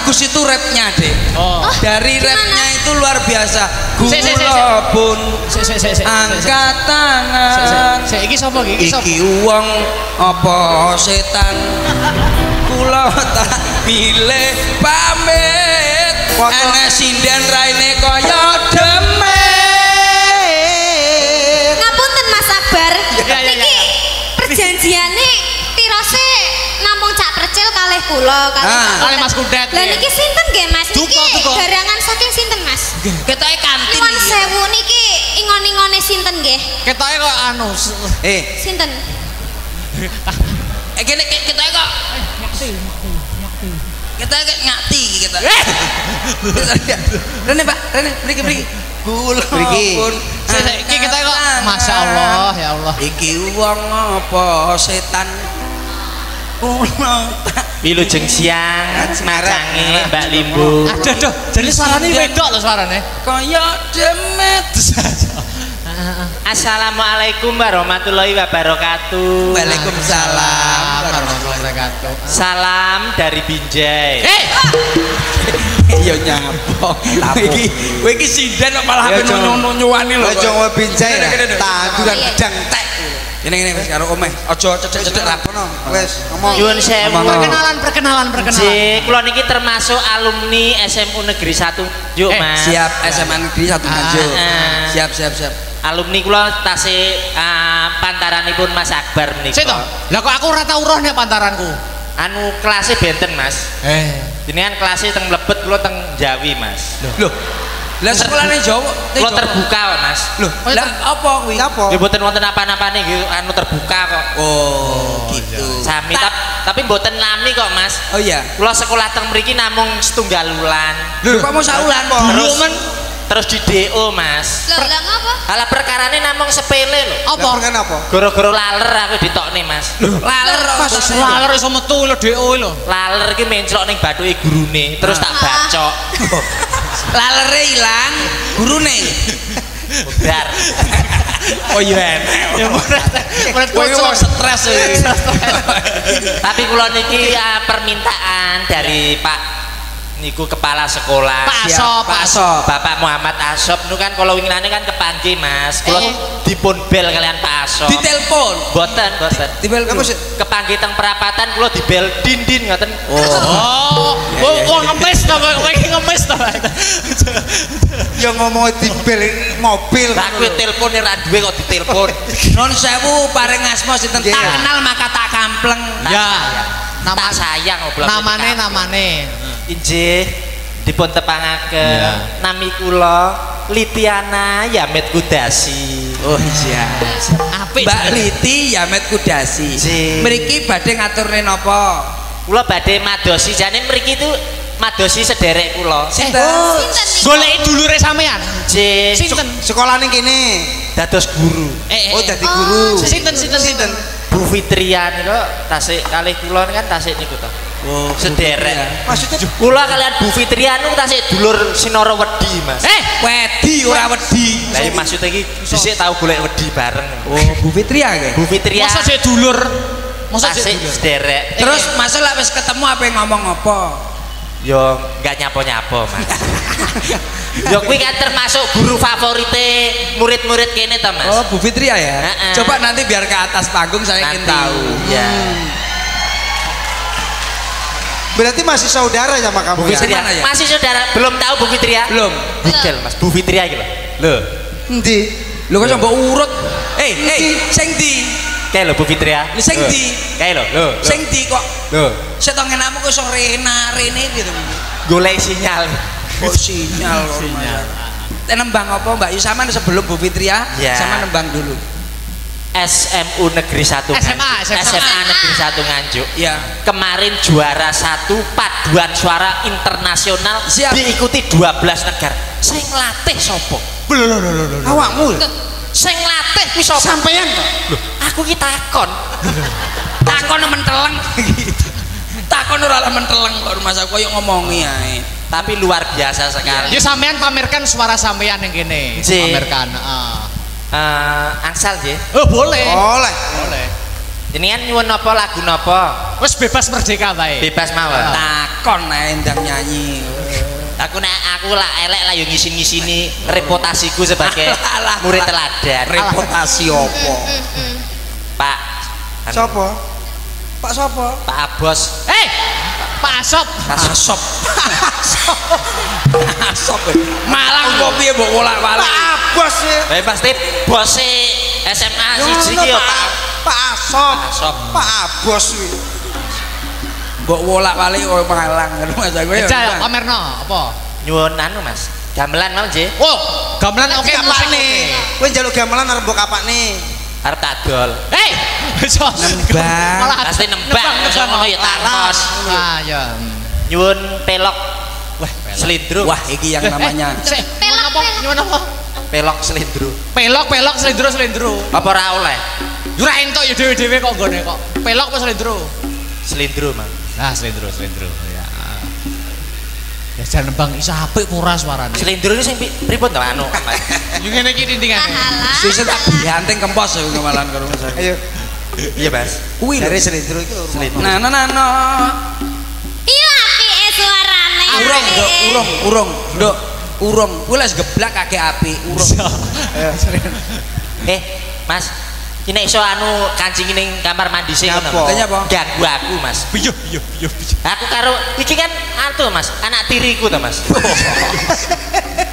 bagus itu rapnya deh. Dari rapnya itu luar biasa. Gula pun angkat tangan. Iki sapa iki? Iki wong apa setan? Kula tak pilih pamit. Ana sinden raine kaya demet. Ngapunten Mas Akbar. Niki perjanjiane tirose namung Cak Percil kalih kula kalih Mas Kudet. Lah niki sinten nggih Mas? Niki garangan saking sinten Mas? Ketoke kantin. Nuwun sewu niki ingon-ingone sinten nggih? Ketoke kok anu. Sinten? Kene ketoke kok kita ngati kita. Rene Pak, Rene mriki. Kula pun iki kita kok masyaallah ya Allah. Iki wong apa setan? Kula tak Wilujeng siang macange Mbak Limbu. Aduh, jadi suarane wedok lho suarane. Kaya demet. Assalamualaikum warahmatullahi wabarakatuh. Waalaikumsalam warahmatullahi wabarakatuh. Salam dari Binjai. Iya nyapo. Kowe iki sinden kok malah ape nyuwani lho. Aja ngomong Binjai. Tanduran gedang tek. Ini wis karo omeh. Aja cedek-cedek rapono. Wis ngomong. Nyuwun sewu. Perkenalan. Ji, kula niki termasuk alumni SMU Negeri 1 Nganjuk, Mas. Siap SMA Negeri 1 Nganjuk. Siap. Alumni kula tasih pantaranipun Mas Akbar menika. Sik to. Lah kok aku ora tau roh nek pantaranku. Anu kelasnya benten, Mas. Jenengan kelasnya teng mlebet kula teng Jawi, Mas. Loh. Lah sekolahane Jawa, kula terbuka kok, Mas. Loh, lah apa kuwi? Apa? Ya mboten wonten apa-apane nggih anu terbuka kok. Oh, gitu. Sami tapi mboten lami kok, Mas. Oh iya. Kula sekolah teng mriki namung setunggal wulan. Lho, kok mau saulan? Terus di DO, Mas. Lah ngapa? Halah perkarane namung sepele lho. Apa? Perkara apa? Gara-gara laler aku ditokne, Mas. Laler Laler iso metu lho DO lho. Laler iki menclok ning bathuke gurune, terus tak bacok. Lalere ilang, gurune. Budar. Oh iya enak. Ya murid Kowe wong stres. Tapi kula niki permintaan dari Pak niku kepala sekolah. Pak Asop. Bapak Muhammad Asop niku kan kalau winginane kan kepanggih, Mas. Kula dipun bel kalian Pak Asop. Ditelepon. Boten. Dibel Kepanggih teng perapatan kula dibel dindin ngoten. Wong ngemis to, kowe iki ngemis to. Ya ngomong dibel mobil. Lah kowe telepone ra duwe kok ditelepon. Non sewu paring asma sinten tak kenal maka tak kampleng. Ya. Tak sayang oblong. Namane. Injih dipun tepangaken nami kula Litiana Yamet Kudasi. Oh iya. Apik. Mbak Liti Yamet Kudasi. Mriki badhe ngaturne napa? Kula badhe madosi jane mriki itu madosi sederek kula. Sinten? Goleki dulure sampean. Nggih. Sinten? Sekolah ning kene. Dados guru. Oh, dadi guru. Sinten? Bu Fitria niku tasik kalih kula kan tasik niku to. Oh, sederek. Maksudnya Kula kalian Bu Fitria niku tasik dulur Sinara Wedi, Mas. wedi ora wedi. Lah maksudnya iki dhisik tau golek wedi bareng. Oh, Bu Fitria nggih. Bu Fitria. Masa sik dulur? Masa sik tasik sederek. Terus masuk lek wis ketemu apa ngomong apa? Yo enggak nyapo-nyapo, Mas. Yo kuwi kan termasuk guru favorite murid-murid kene to, Mas. Oh, Bu Fitria ya. Coba nanti biar ke atas panggung saya ingin tahu. Ya. berarti masih saudara sama kamu Bu ya? Fitria ya? masih saudara. Belum tahu Bu Fitria? Belum. Google, Mas. Bu Fitria iki lho. Lho. Endi? Lho kok mbok urut. Sing ndi? Kae lho Bu Fitria. Sing ndi? Kae lho. Sing ndi kok? Lho. Setok enakmu kok iso rene gitu. Golek sinyal. Oh, sinyal. Nembang apa Mbak Yu sampean sebelum Bu Fitria? Ya. Sama nembang dulu. SMU Negeri 1 SMA Negeri 1 Nganjuk. Ya. Kemarin juara 1 paduan suara internasional. Siap. Diikuti 12 negara. Sing latih sapa? Awakmu Sing latih kuwi sapa? sampean Lho, aku ki takon. Takon menteleng gitu. Takon ora menteleng kok rumah saya koyo ngomongi ae. Tapi luar biasa sekali. Ya sampean pamerkan suara sampean yang kene. Ji. Pamerkan, Angsal nggih. Oh, boleh. oleh Jenengan nyuwun napa lagu napa? Wes bebas merdeka wae. Bebas mawon. Takon ae ndang nyanyi. Aku lah elek lah yo ngisin-ngisini reputasiku sebagai murid teladan. Reputasi opo? Pak sapa? Pak sapa? Pak Abos. Pak Asop. Asop. Asop. Malang kok piye mbok wolak-walik? Pak Bos ya. Pasti bose SMA siji ki yo Pak Asop. Pak Bos kuwi. Mbok wolak-walik kok Malang rumah saya kowe. Eja pamerno apa? nyuwun anu Mas. Gamelan mau nggih. Oh, gamelan oke Kapakne. Kowe njaluk gamelan arep mbok kapakne. Arep tak dol. Nembang. Malah Pasti nembang ngono ya takon. Ah ya. Nyuwun pelok. Wah, selindro. Wah, iki yang namanya Nyuwun apa? Pelok selindro. Pelok selindro. Apa ora oleh? Ora entuk ya dhewe-dhewe kok nggone kok. Pelok apa selindro? Selindro, Mang. Nah, slendro ya. Ya jan nembang iso apik ora suarane. Slendro iki sing pripun to anu? Yo ngene iki tintingane. Sesuk tak bianteng kempos yo kemalan karo Mas. Ayo. Iya, Mas. Kuwi dari slendro iki. Nah. Iya apike suarane. Urung. Kuwi les geblak kakek apik, urung. Mas, ini iso anu kancing ning kamar mandi sing ngono. Nyapa? Ganggu aku, Mas. Iya. Aku karo iki kan atu, Mas, anak tiriku to, Mas.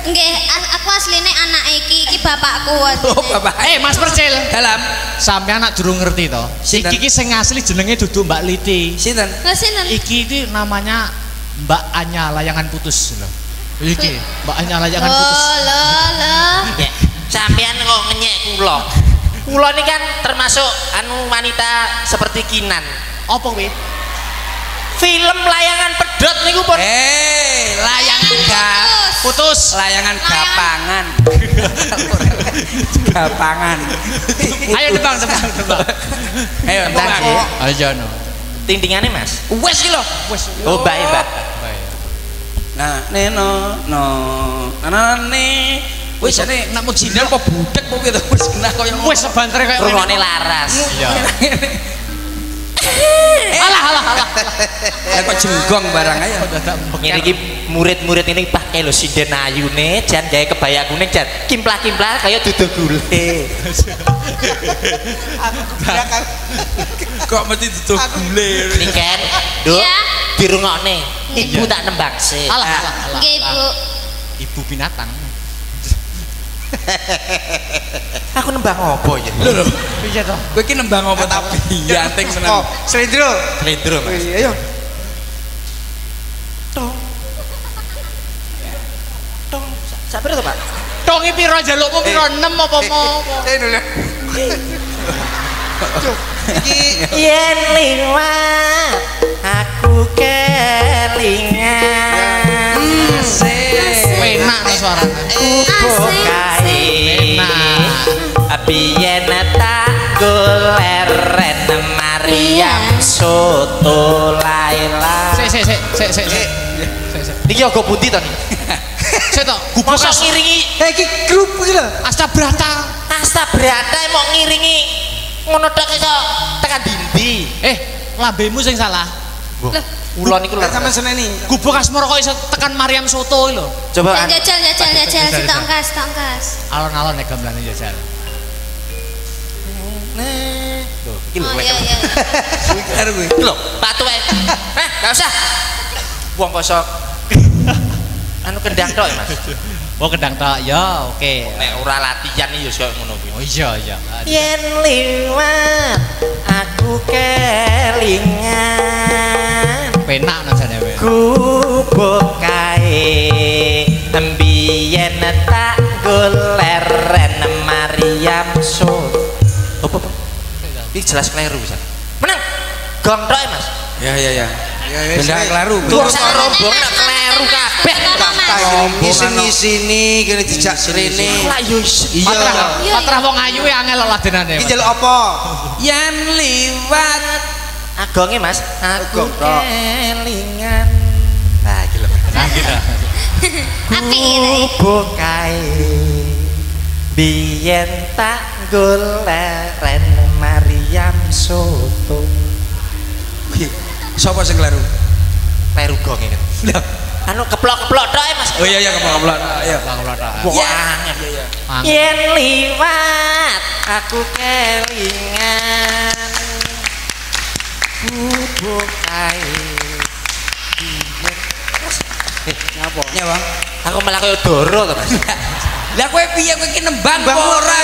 Nggih, aku asline anak iki bapakku. Oh, bapak. Mas Percil. Dalam Sampeyan anak durung ngerti to. Sinten? Iki sing asli jenenge dudu Mbak Liti. sinten? Lah sinten? Iki iki namanya Mbak Anya layangan putus lho. Iki Mbak Anya layangan putus. Loh. Ya, sampean kok ngenyek kula. Kula ini kan termasuk anu wanita seperti Kinan. Apa kuwi? Film Layangan Pedot niku pun Layangan Putus. Layangan gapangan. Gapangan. Ayo tebang. Ayo Tebang. Ayo no. Tintingane, Mas. Wes iki lho. Oh, Mbak. Nah, nene. Wis jane nak mau jindal apa budek apa gitu. Wis genah koyo Wes sebantere kaya Rungone laras. Iya. Alah. Lah kok jenggong barang ayo. Ngene iki murid-murid ini pakai lho sinden ayune jan gawe kebaya kuning jan kimplah-kimplah kaya dudu gule. Kok mesti duduk gule. Niken, Nduk. Iya. Dirungokne. Ibu tak nembang sih. Alah. Nggih, Bu. Ibu binatang. Aku nembang apa ya? Lho. Iya toh. Kowe iki nembang apa tapi yanting Oh, menan. slendro. Slendro, Mas. Ayo. Sabar to, Pak? Tongi piro jalukmu piro 6 apa mau? Iki Yen liwat aku kelingan. Penak no suarane. Bukae biyen tak goleren Maryam soto Laila. Sik. Niki ogo pundi to niki? Sik to, gubuk Mosok ngiringi iki grup iki lho. Astabrata. Astabrata mau ngiringi ngono tok iso tekan dindi. Lambemu sing salah. Kula niku lho. Sampe seneni. Gubuk asmara kok iso tekan Maryam soto lho. Coba Jajal tongkas. Alon-alon nek gamelane jajal. iki lho. Iya. Kuwi karo kuwi. Iki lho, patu wae. Enggak usah. Wong kosok. Anu kendang tok ya, Mas. Oh kendang tok. Ya, oke. Nek ora latihan iki ya koyo ngono kuwi. Oh iya. Yen liwat aku kelingan. Penak no jane wae. Gubuk kae mbiyen tak goleren Maryam soto. Apa? Iki jelas kleru bisa. Menang. Gong tok, Mas. Ya. Benda klaru. Wong sak rombong nak kleru kabeh. Ngisi-ngisini kene dijak rene. Lah yo Iya. Patrah wong ayu e angel ladenane. Iki njaluk apa? Yen liwat agonge, Mas. Aku Agong tok. kelingan. Nah, iki lho. Apik iki. Gubuk kae biyen tak goleren Maryam soto. sapa sing kleru? Kleru gonge kan. Anu keplok-keplok tok Mas. Oh iya keplok-keplok. Ayo. Wah, Iya. yen liwat aku kelingan. Gubuk kae Nyapa? Nyapa? aku malah kaya doro to, Mas. Lah kowe piye kowe iki nembang apa ora?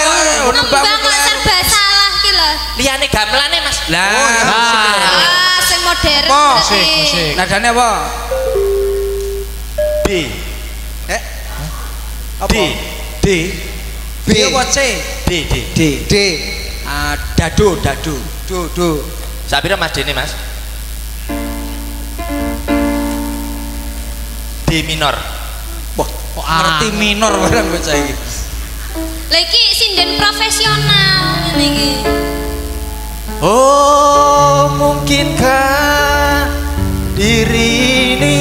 Nembang kok serba salah ki lho. Liyane gamelane, Mas. Lah, Sing modern Apa? berarti. nadane apa? B. Apa? D. B apa C? D. D. Dado. Do. Sapira Mas Dene, Mas? D minor. Wah, kok ngerti minor barang bocah iki. Lah iki sinden profesional ngene iki. Oh, mungkinkah diri ini.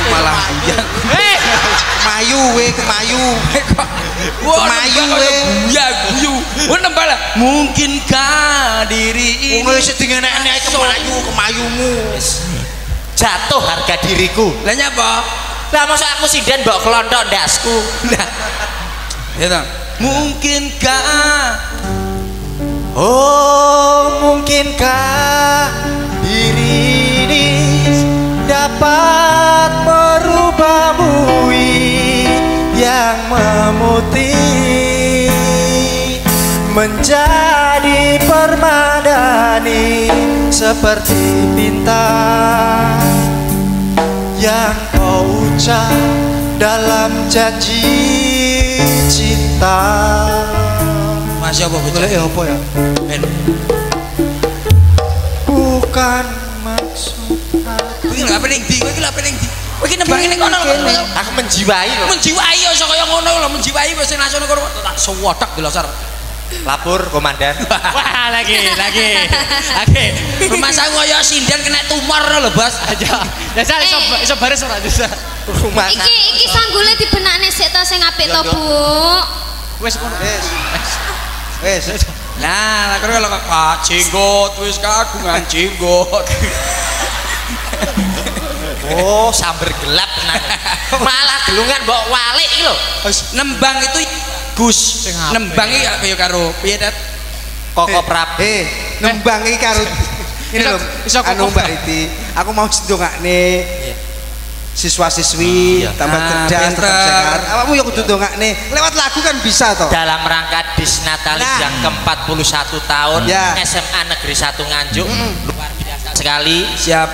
Malah buyang. Kemayu we, kemayu. Kemayu we. Ya guyu. Nembal. Mungkinkah diri ini Wong sing enek-enek kemayumu. Jatuh harga diriku. Lah nyapa? Lah mosok aku sinden mbok kelonthok ndasku. Lah. Ya ta. Mungkinkah Mungkinkah diri ini dapat merubah bui yang memutih menjadi permadani seperti bintang yang kau ucap dalam janji cinta. Masih apa bocah? Apa ya? Bukan maksud aku. Kowe lha pening ndi? Kowe lha pening ndi? Kowe iki nembang ning kono lho. Aku menjiwai lho. Menjiwai ya kaya ngono lho, menjiwai wis sing nasiono kono tak sewodak dilosar. Lapor komandan. Wah, lagi. Rumah saya kaya sinden kena tumor lho, Bos. Aja. Ya saya iso baris ora bisa. Rumah Iki sanggule dibenakne sik ta sing apik to, Bu. Wis ngono. Wes. Nah, lha kalau jenggot wis kagungan jenggot. Oh, sambar gelap tenan. Malah gelungan mbok walik iki lho. Nembang itu Gus. Nembang iki kaya karo piye dat? Koko Prab. Nembang iki karo ini lho. Anu Mbak Iti, aku mau ndongakne siswa-siswi tambah cerdas, tetap sehat. Awakmu yo kudu ndongakne. Lewat lagu kan bisa toh. Dalam rangka Disnatalis yang ke-41 tahun SMA Negeri 1 Nganjuk, luar biasa sekali. Siap.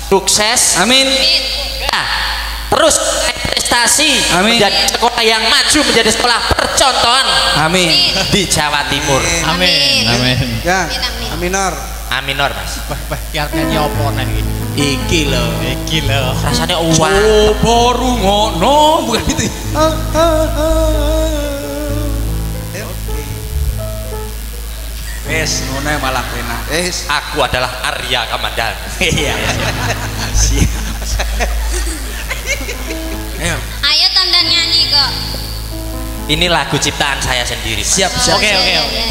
Sukses. Amin. Nah, terus prestasi menjadi sekolah yang maju, menjadi sekolah percontohan. Amin. Di Jawa Timur. Amin. Ya. Aminor. Aminor, Mas. Kiar nyanyi apa nih Iki lho. Rasanya uang. Coba rungokno bukan itu. Wes, ngono malah penak. Aku adalah Arya Kamandan. Iya. Siap. Ayo tanda nyanyi kok. Ini lagu ciptaan saya sendiri. Siap. Oke.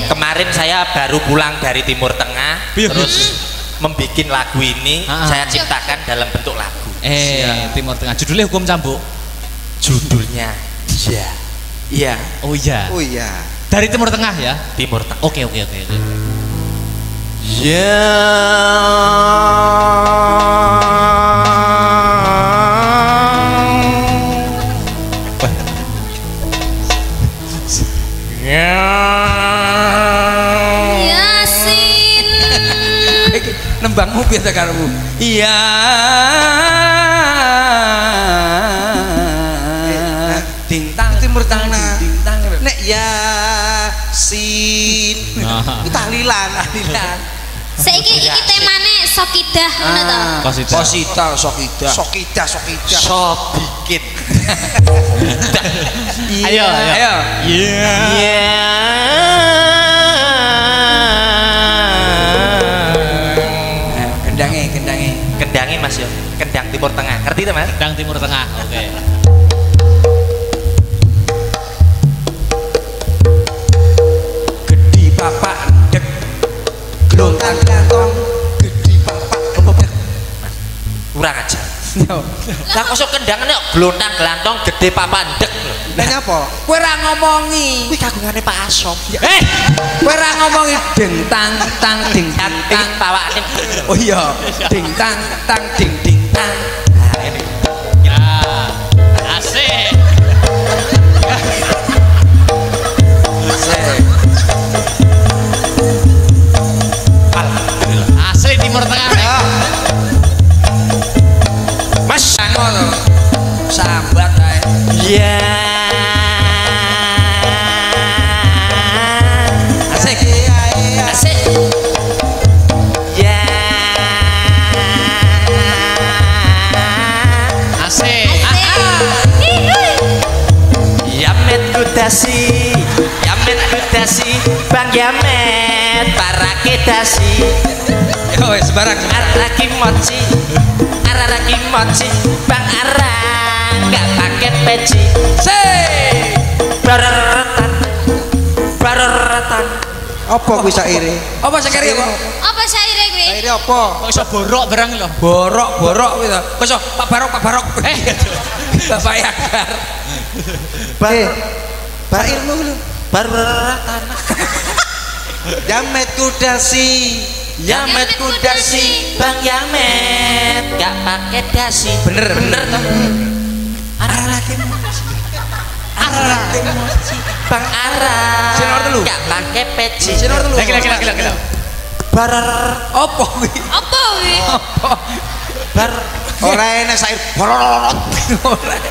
Kemarin saya baru pulang dari Timur Tengah, terus membuat lagu ini saya ciptakan dalam bentuk lagu. Timur Tengah. Judulnya Hukum Cambuk. Judulnya Iya. Oh iya. Dari Timur Tengah ya? Timur Tengah. Oke. Yasin. Nembangmu biasa karo. Iya. Dintang Timur Tengah. Dintang. Nek Yasin. Tahlilan. Saiki iki temane Sokidah ngono to. Kosita, Sokidah. So bikin. Ayo. Kendangi Mas yo. Kendang Timur Tengah. Ngerti itu Mas? Kendang Timur Tengah. Oke. Gedi bapak dek. Glontang kantong. Gedi bapak dek. Kurang aja. Lah kok kendangan kok glontang glantong gede papandek lho. Lah nyapa? Kowe ora ngomongi. Kuwi kagungane Pak Asom. Kowe ora ngomongi ding tang tang ding tang tang pawakane. Oh iya, ding tang tang ding ding tang. Nah, ini. Asik. Asli Timur Tengah. Mas ngono. Sambat ae. Iya. Asik. Asik. Ya. dasi Bang Yamet parake dasi yo wes barang araki mochi Bang Arang gak pakai peci bareretan Apa kuwi saire? apa sekali apa Apa syaire kuwi? Saire apa? Kok iso borok barang lho. borok kuwi to kok iso Pak Barok Bapak Yakar Bairmu lho. bareretan Yamet kudasi. Yamet kudasi Bang Yamet gak pakai dasi bener toh araki mochi Bang Arang Sinor telu. gak pakai peci Sinor telu. Gila. barer apa kuwi Apa kuwi? bar Ora enek sair bororot.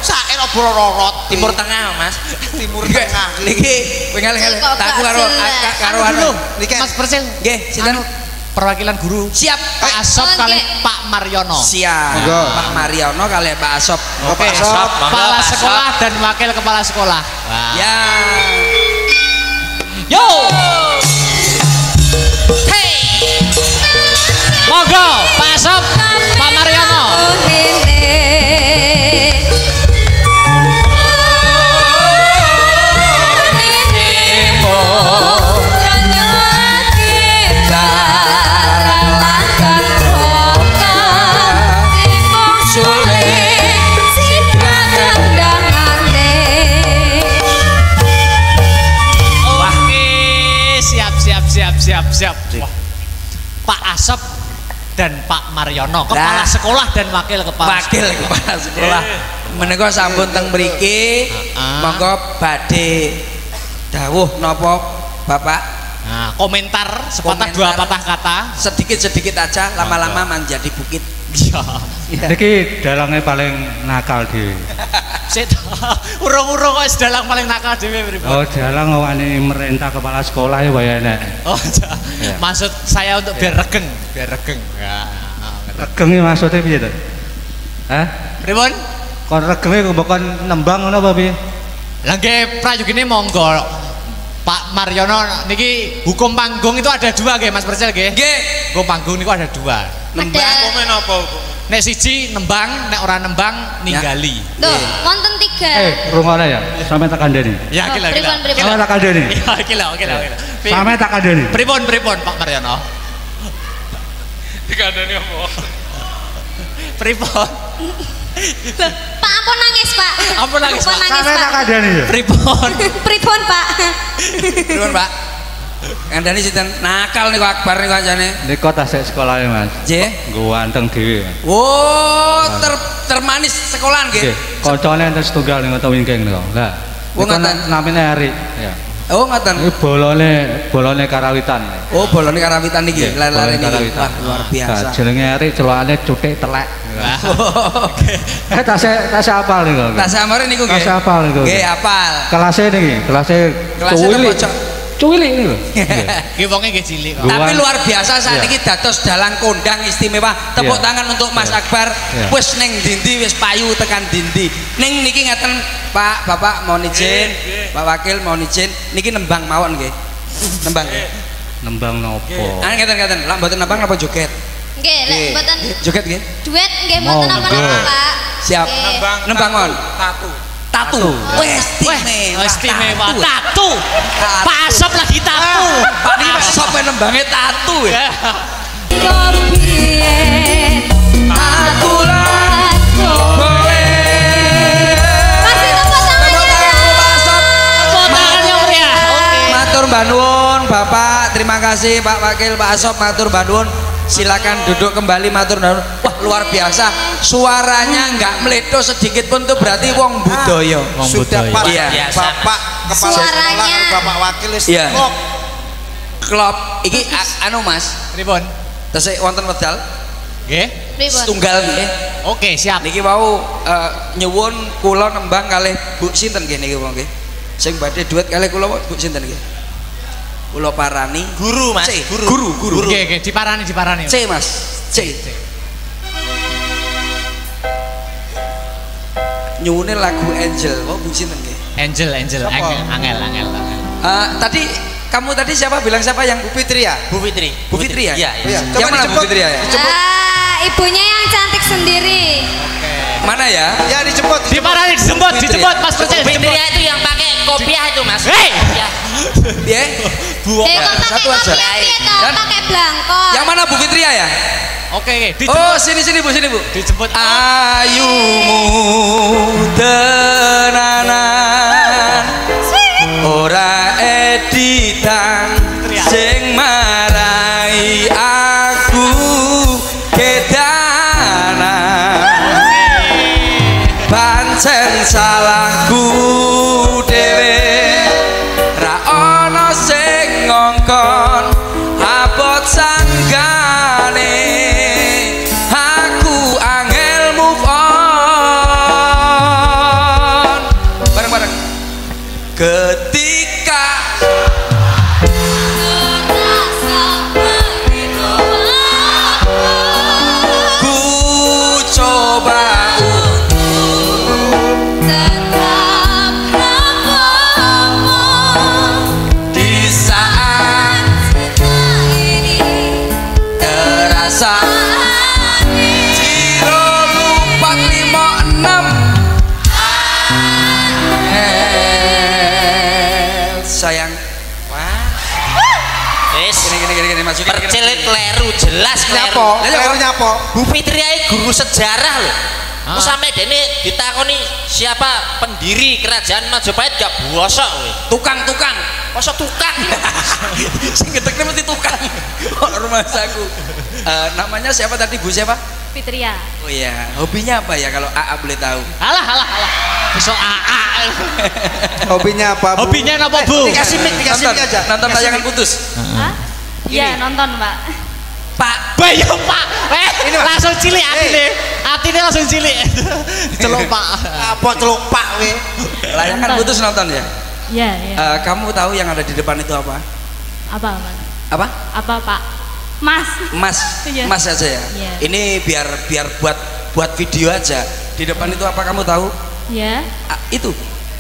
Sair bororot. Timur Tengah Mas Timur Tengah. niki pengen Kok tak gak jelas? karo anu Niki Mas Persil. nggih sinten Perwakilan guru. siap Pak Asop Oh, kali nggih. Pak Mariono. siap Monggo. Pak Mariono kali Pak Asop Oke, Pak Asop. kepala sekolah dan wakil kepala sekolah. ya Yo. Hey. Monggo, Pak Asop, Pak Mariono. Siap. Wah. Pak Asep dan Pak Mariono, kepala Nah. sekolah dan wakil kepala sekolah menika sampun teng mriki monggo badhe dawuh napa Bapak Nah, komentar sepatah dua patah kata. sedikit aja lama-lama menjadi bukit Iya. Iki dalangnya paling nakal dhewe. Sit. Urung-urung kok sedalang paling nakal dhewe pripun? Oh, dalang wani merintah kepala sekolah ya wae enek. Oh, maksud saya untuk biar regeng. Ya. Regeng iki maksudnya piye to? Hah? Pripun? Kon regenge kok kon nembang ngono apa piye? Lah nggih prayogine monggo. Pak Mariono niki hukum panggung itu ada dua nggih Mas Percil nggih. nggih Hukum panggung niku ada dua. nembang komen apa hukum Nek siji nembang, nek ora nembang ninggali. Tuh, wonten 3. Rungokne ya, sampe tak kandhani. Ya Oh, gila. pripun. Sampe tak kandhani. Ya gila. Sampe tak kandhani. Pripun Pak Mariono? dikandani apa Pripun? Pak ampun nangis, Pak. Ampun nangis, Pak. Sampe tak Pak. kandhani ya. Pripun? Pripun, Pak? pripun Pak kandhani sinten nakal niku Akbar niku kancane Niko tasik sekolah ya Mas. nggih Nggo anteng dhewe. oh termanis sekolahan nggih Nggih, kancane enten setunggal ning ngono wingking niku. Lah, Oh, niku ngoten. namine Ari. Ya. oh ngoten Ini bolone karawitan. oh bolone karawitan niki Nggih, lare-lare bolone niki karawitan. wah luar biasa Nah, jenenge Ari celokane cutik telek. Oke. Tasik apal niku. tak samare niku nggih Tasik apal niku. nggih apal Kelasnya niki, kelasnya Kelasnya cuwilik. pojok. Cuwilik niku. Ki wonge nggih cilik kok. tapi Guan. luar biasa saat Iya. ini dados dalang kondang istimewa tepuk Iya. tangan untuk Mas Akbar Iya. wis ning dindi wis payu tekan dindi ning niki ngeten Pak Bapak mohon izin Pak Wakil mohon izin niki nembang mawon nggih nembang nggih Nembang nopo? ngeten lak mboten nembang napa joget Nggih, lek mboten joget nggih duet nggih mboten Monggo. apa-apa, Pak. siap Nggih. nembang mon tatu wes Istimewa tatu. Pak Asep lagi tatu. Pak Asop nembangnya tatu ya Aku Kasih tepuk tangannya. Tangannya meriah. matur mbak nuwun Bapak terima kasih Pak Wakil Pak Asop matur mbak nuwun silakan duduk kembali matur nuwun wah luar biasa suaranya nggak meledos sedikit pun tuh berarti wong budaya Sudah pas Iya. Bapak kepala Suaranya. sekolah karo Bapak Wakil wis Iya. klop. klop iki anu Mas Pripun? tesih wonten wedal Nggih. Pripun? setunggal nggih Oke, siap. niki mau nyuwun kula nembang kalih Bu sinten nggih niki wong nggih sing badhe duet kalih kula Bu sinten nggih kula parani Guru Mas, C. guru. guru Nggih, diparani. C Mas C nyuwune lagu Angel oh Bu sinten nggih Angel, angel. Siapa? Angel. tadi Kamu tadi siapa bilang siapa yang Bu Fitri ya? Bu Fitri. Bu Fitri ya? Iya, iya. Yang mana Bu Fitri ya? Ibunya yang cantik sendiri. Mana ya? Ya dijemput. Di mana dijemput Mas percaya Bu Fitri dijemput. itu yang pakai kopiah itu Mas. Hei! Ya. Dia? Kok pakai Satu aja. kopiah toh, Dan- pakai belangkon. Yang mana Bu Fitria ya? Oke, Oh, sini Bu, sini Bu. dijemput. Ayumu tenanan ora editan sing marai aku kedanan pancen salahku dhewe ra ana sing ngongkon abot sanggane aku angel move on bareng-bareng ketika ku coba di saat terasa 0456 sayang Wis. gini masukin Percilik kleru jelas kleru. Nyapo, kleru nyapo. Bu Fitri ae guru sejarah loh. Kok sampe dene ditakoni siapa pendiri kerajaan Majapahit gak bosok kowe. tukang Masa tukang? sing geteknya mesti tukang rumah saku. Namanya siapa tadi Bu siapa? Fitria. Oh iya, hobinya apa ya kalau AA boleh tahu? Alah. Besok AA. Hobinya apa, Bu? Hobinya apa, Bu? Dikasih mic aja. Nonton tayangan putus. Iya, nonton, Pak. Pak, Bayo Pak. Ini, Pak. Langsung cilik atine. Atine langsung cilik. Celuk Pak. Apa celuk Pak we? layangan putus nonton ya? Iya, iya. Kamu tahu yang ada di depan itu apa? Apa, Pak? Apa? Apa, Pak? Mas. Mas, Iya. Mas aja ya. Iya. Ini biar buat video aja. Di depan itu apa kamu tahu? Ya. Itu.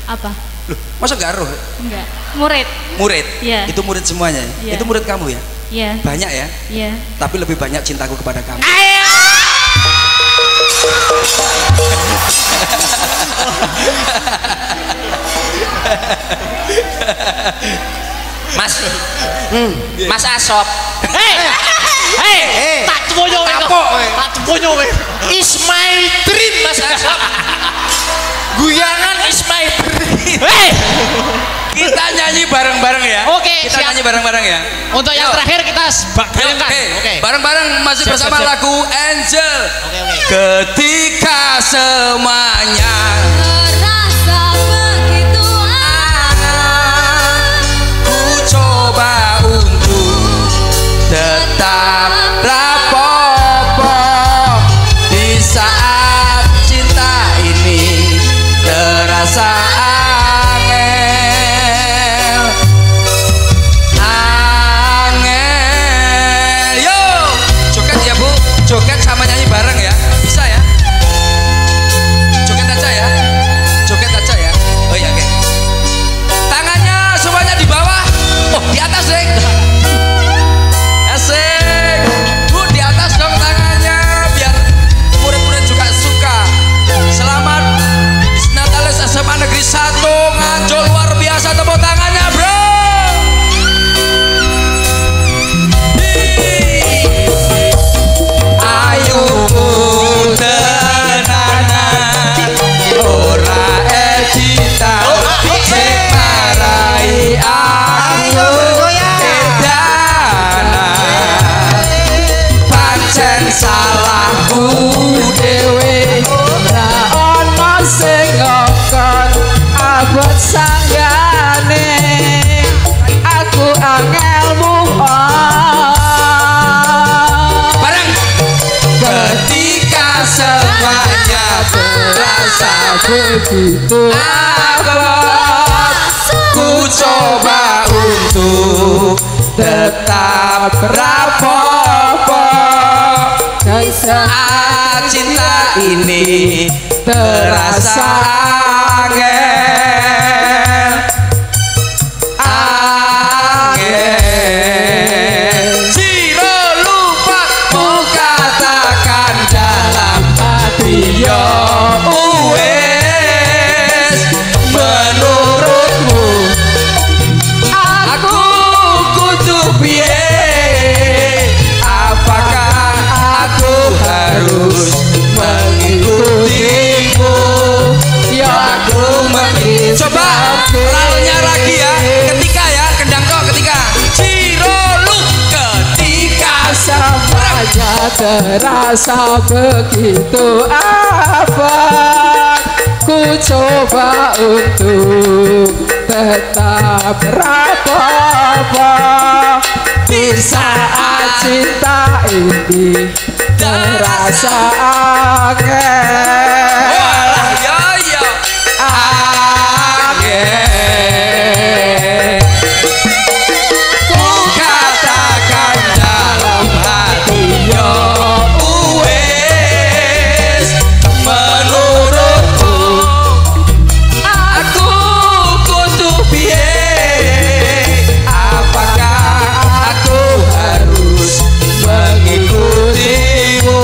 Apa? Loh, masa gak roh? Enggak. Murid. Murid. Iya. Itu murid semuanya. Ya? Iya. Itu murid kamu ya? Iya. Banyak ya? Iya. Tapi lebih banyak cintaku kepada kamu. Mas. Mas Asop. Hei, tak tuwoyo kowe. Kapok kowe. Tak tuwoyo kowe. Is my dream Mas Asop. Guyangan is my dream. Hei, Kita nyanyi bareng-bareng ya. Oke, Kita siap. nyanyi bareng-bareng ya. untuk yang Yuk. terakhir kita bayangkan. Oke. Bareng-bareng masih Siap, bersama siap, siap. lagu Angel. Oke. Ketika semuanya Terasa begitu ku coba untuk tetap rapopo di saat cinta ini terasa angel. Yo, joget ya Bu, joget sama nyanyi bareng ya, bisa ya? Joget aja ya, joget aja ya. Oh iya, oke. Tangannya semuanya di bawah. Oh, di atas deh. Asik. Bu, di atas dong tangannya biar murid-murid juga suka. Selamat Natalis SMA Negeri 1 Nganjuk, luar biasa, tepuk tangannya, Bro. Ayo tenanan ora edita sing marai aku kedanan pancen salahku dhewe ora ana sing ngokon abot sanggane aku angel move on bareng ketika semuanya terasa begitu abot ku coba untuk tetap rapopo dan saat cinta ini terasa angel terasa begitu abad. Ku coba untuk tetap rapopo di saat cinta ini terasa angin. Walah ya ya angin. Ku katakan dalam hati yo wes menurutmu aku kudu piye? Apakah aku harus mengikutimu?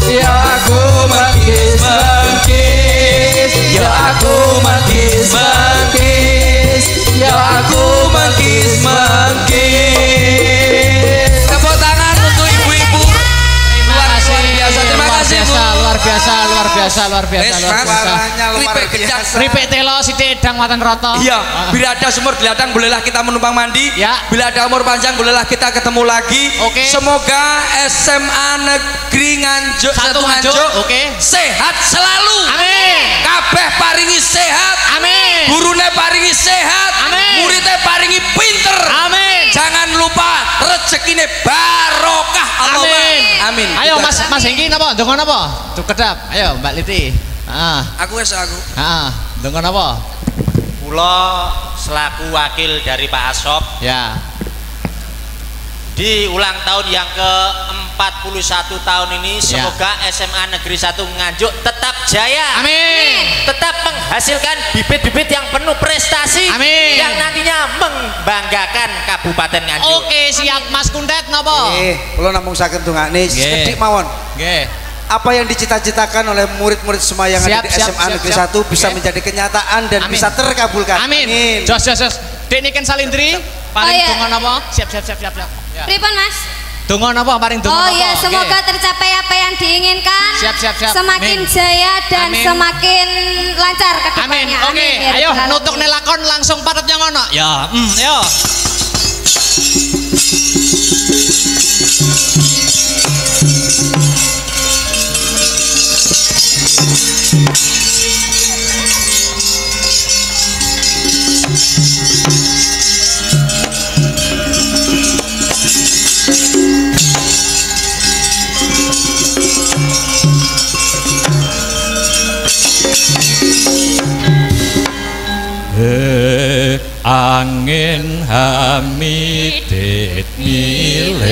Ya aku mengkis-mengkis, ya aku mengkis-mengkis, ya aku mengkis-mengkis. Tepuk tangan untuk ibu-ibu. Luar biasa. Terima kasih Bu. Luar biasa. Kripik gejak. Kripik telo sithik edang waten rata. Iya, bila ada sumur di ladang bolehlah kita menumpang mandi. Ya. Bila ada umur panjang bolehlah kita ketemu lagi. Oke. Semoga SMA Negeri Nganjuk Satu Nganjuk, oke. sehat selalu. Amin. Kabeh paringi sehat. Amin. Gurune paringi sehat. Amin. Muridnya paringi pinter. Amin. Jangan lupa rezekine barokah. Allahumma amin. Ayo Mas Hengki napa? Ndonga napa? Kedap. Ayo Mbak Liti. Aku wis aku. Ndonga napa? Kula selaku wakil dari Pak Asop Ya. di ulang tahun yang ke-41 tahun ini, semoga SMA Negeri 1 Nganjuk tetap jaya. Amin. Tetap menghasilkan bibit-bibit yang penuh prestasi. Amin. Yang nantinya membanggakan Kabupaten Nganjuk. Oke, siap Mas Kundet napa? Kula namung saged ndongakne sekedhik mawon. Nggih. Apa yang dicita-citakan oleh murid-murid semua yang ada di SMA Negeri 1 bisa menjadi kenyataan dan bisa terkabulkan. Amin. Jos. Dek niken Salindri, paling donga napa? Siap. Pripun Mas? Donga napa paring donga napa? Oh iya, semoga tercapai apa yang diinginkan. Siap. Semakin jaya dan semakin lancar ke depannya. Amin. Oke, ayo nutuk nelakon langsung patet yang ono. Ya, yo. Angin hamidit milih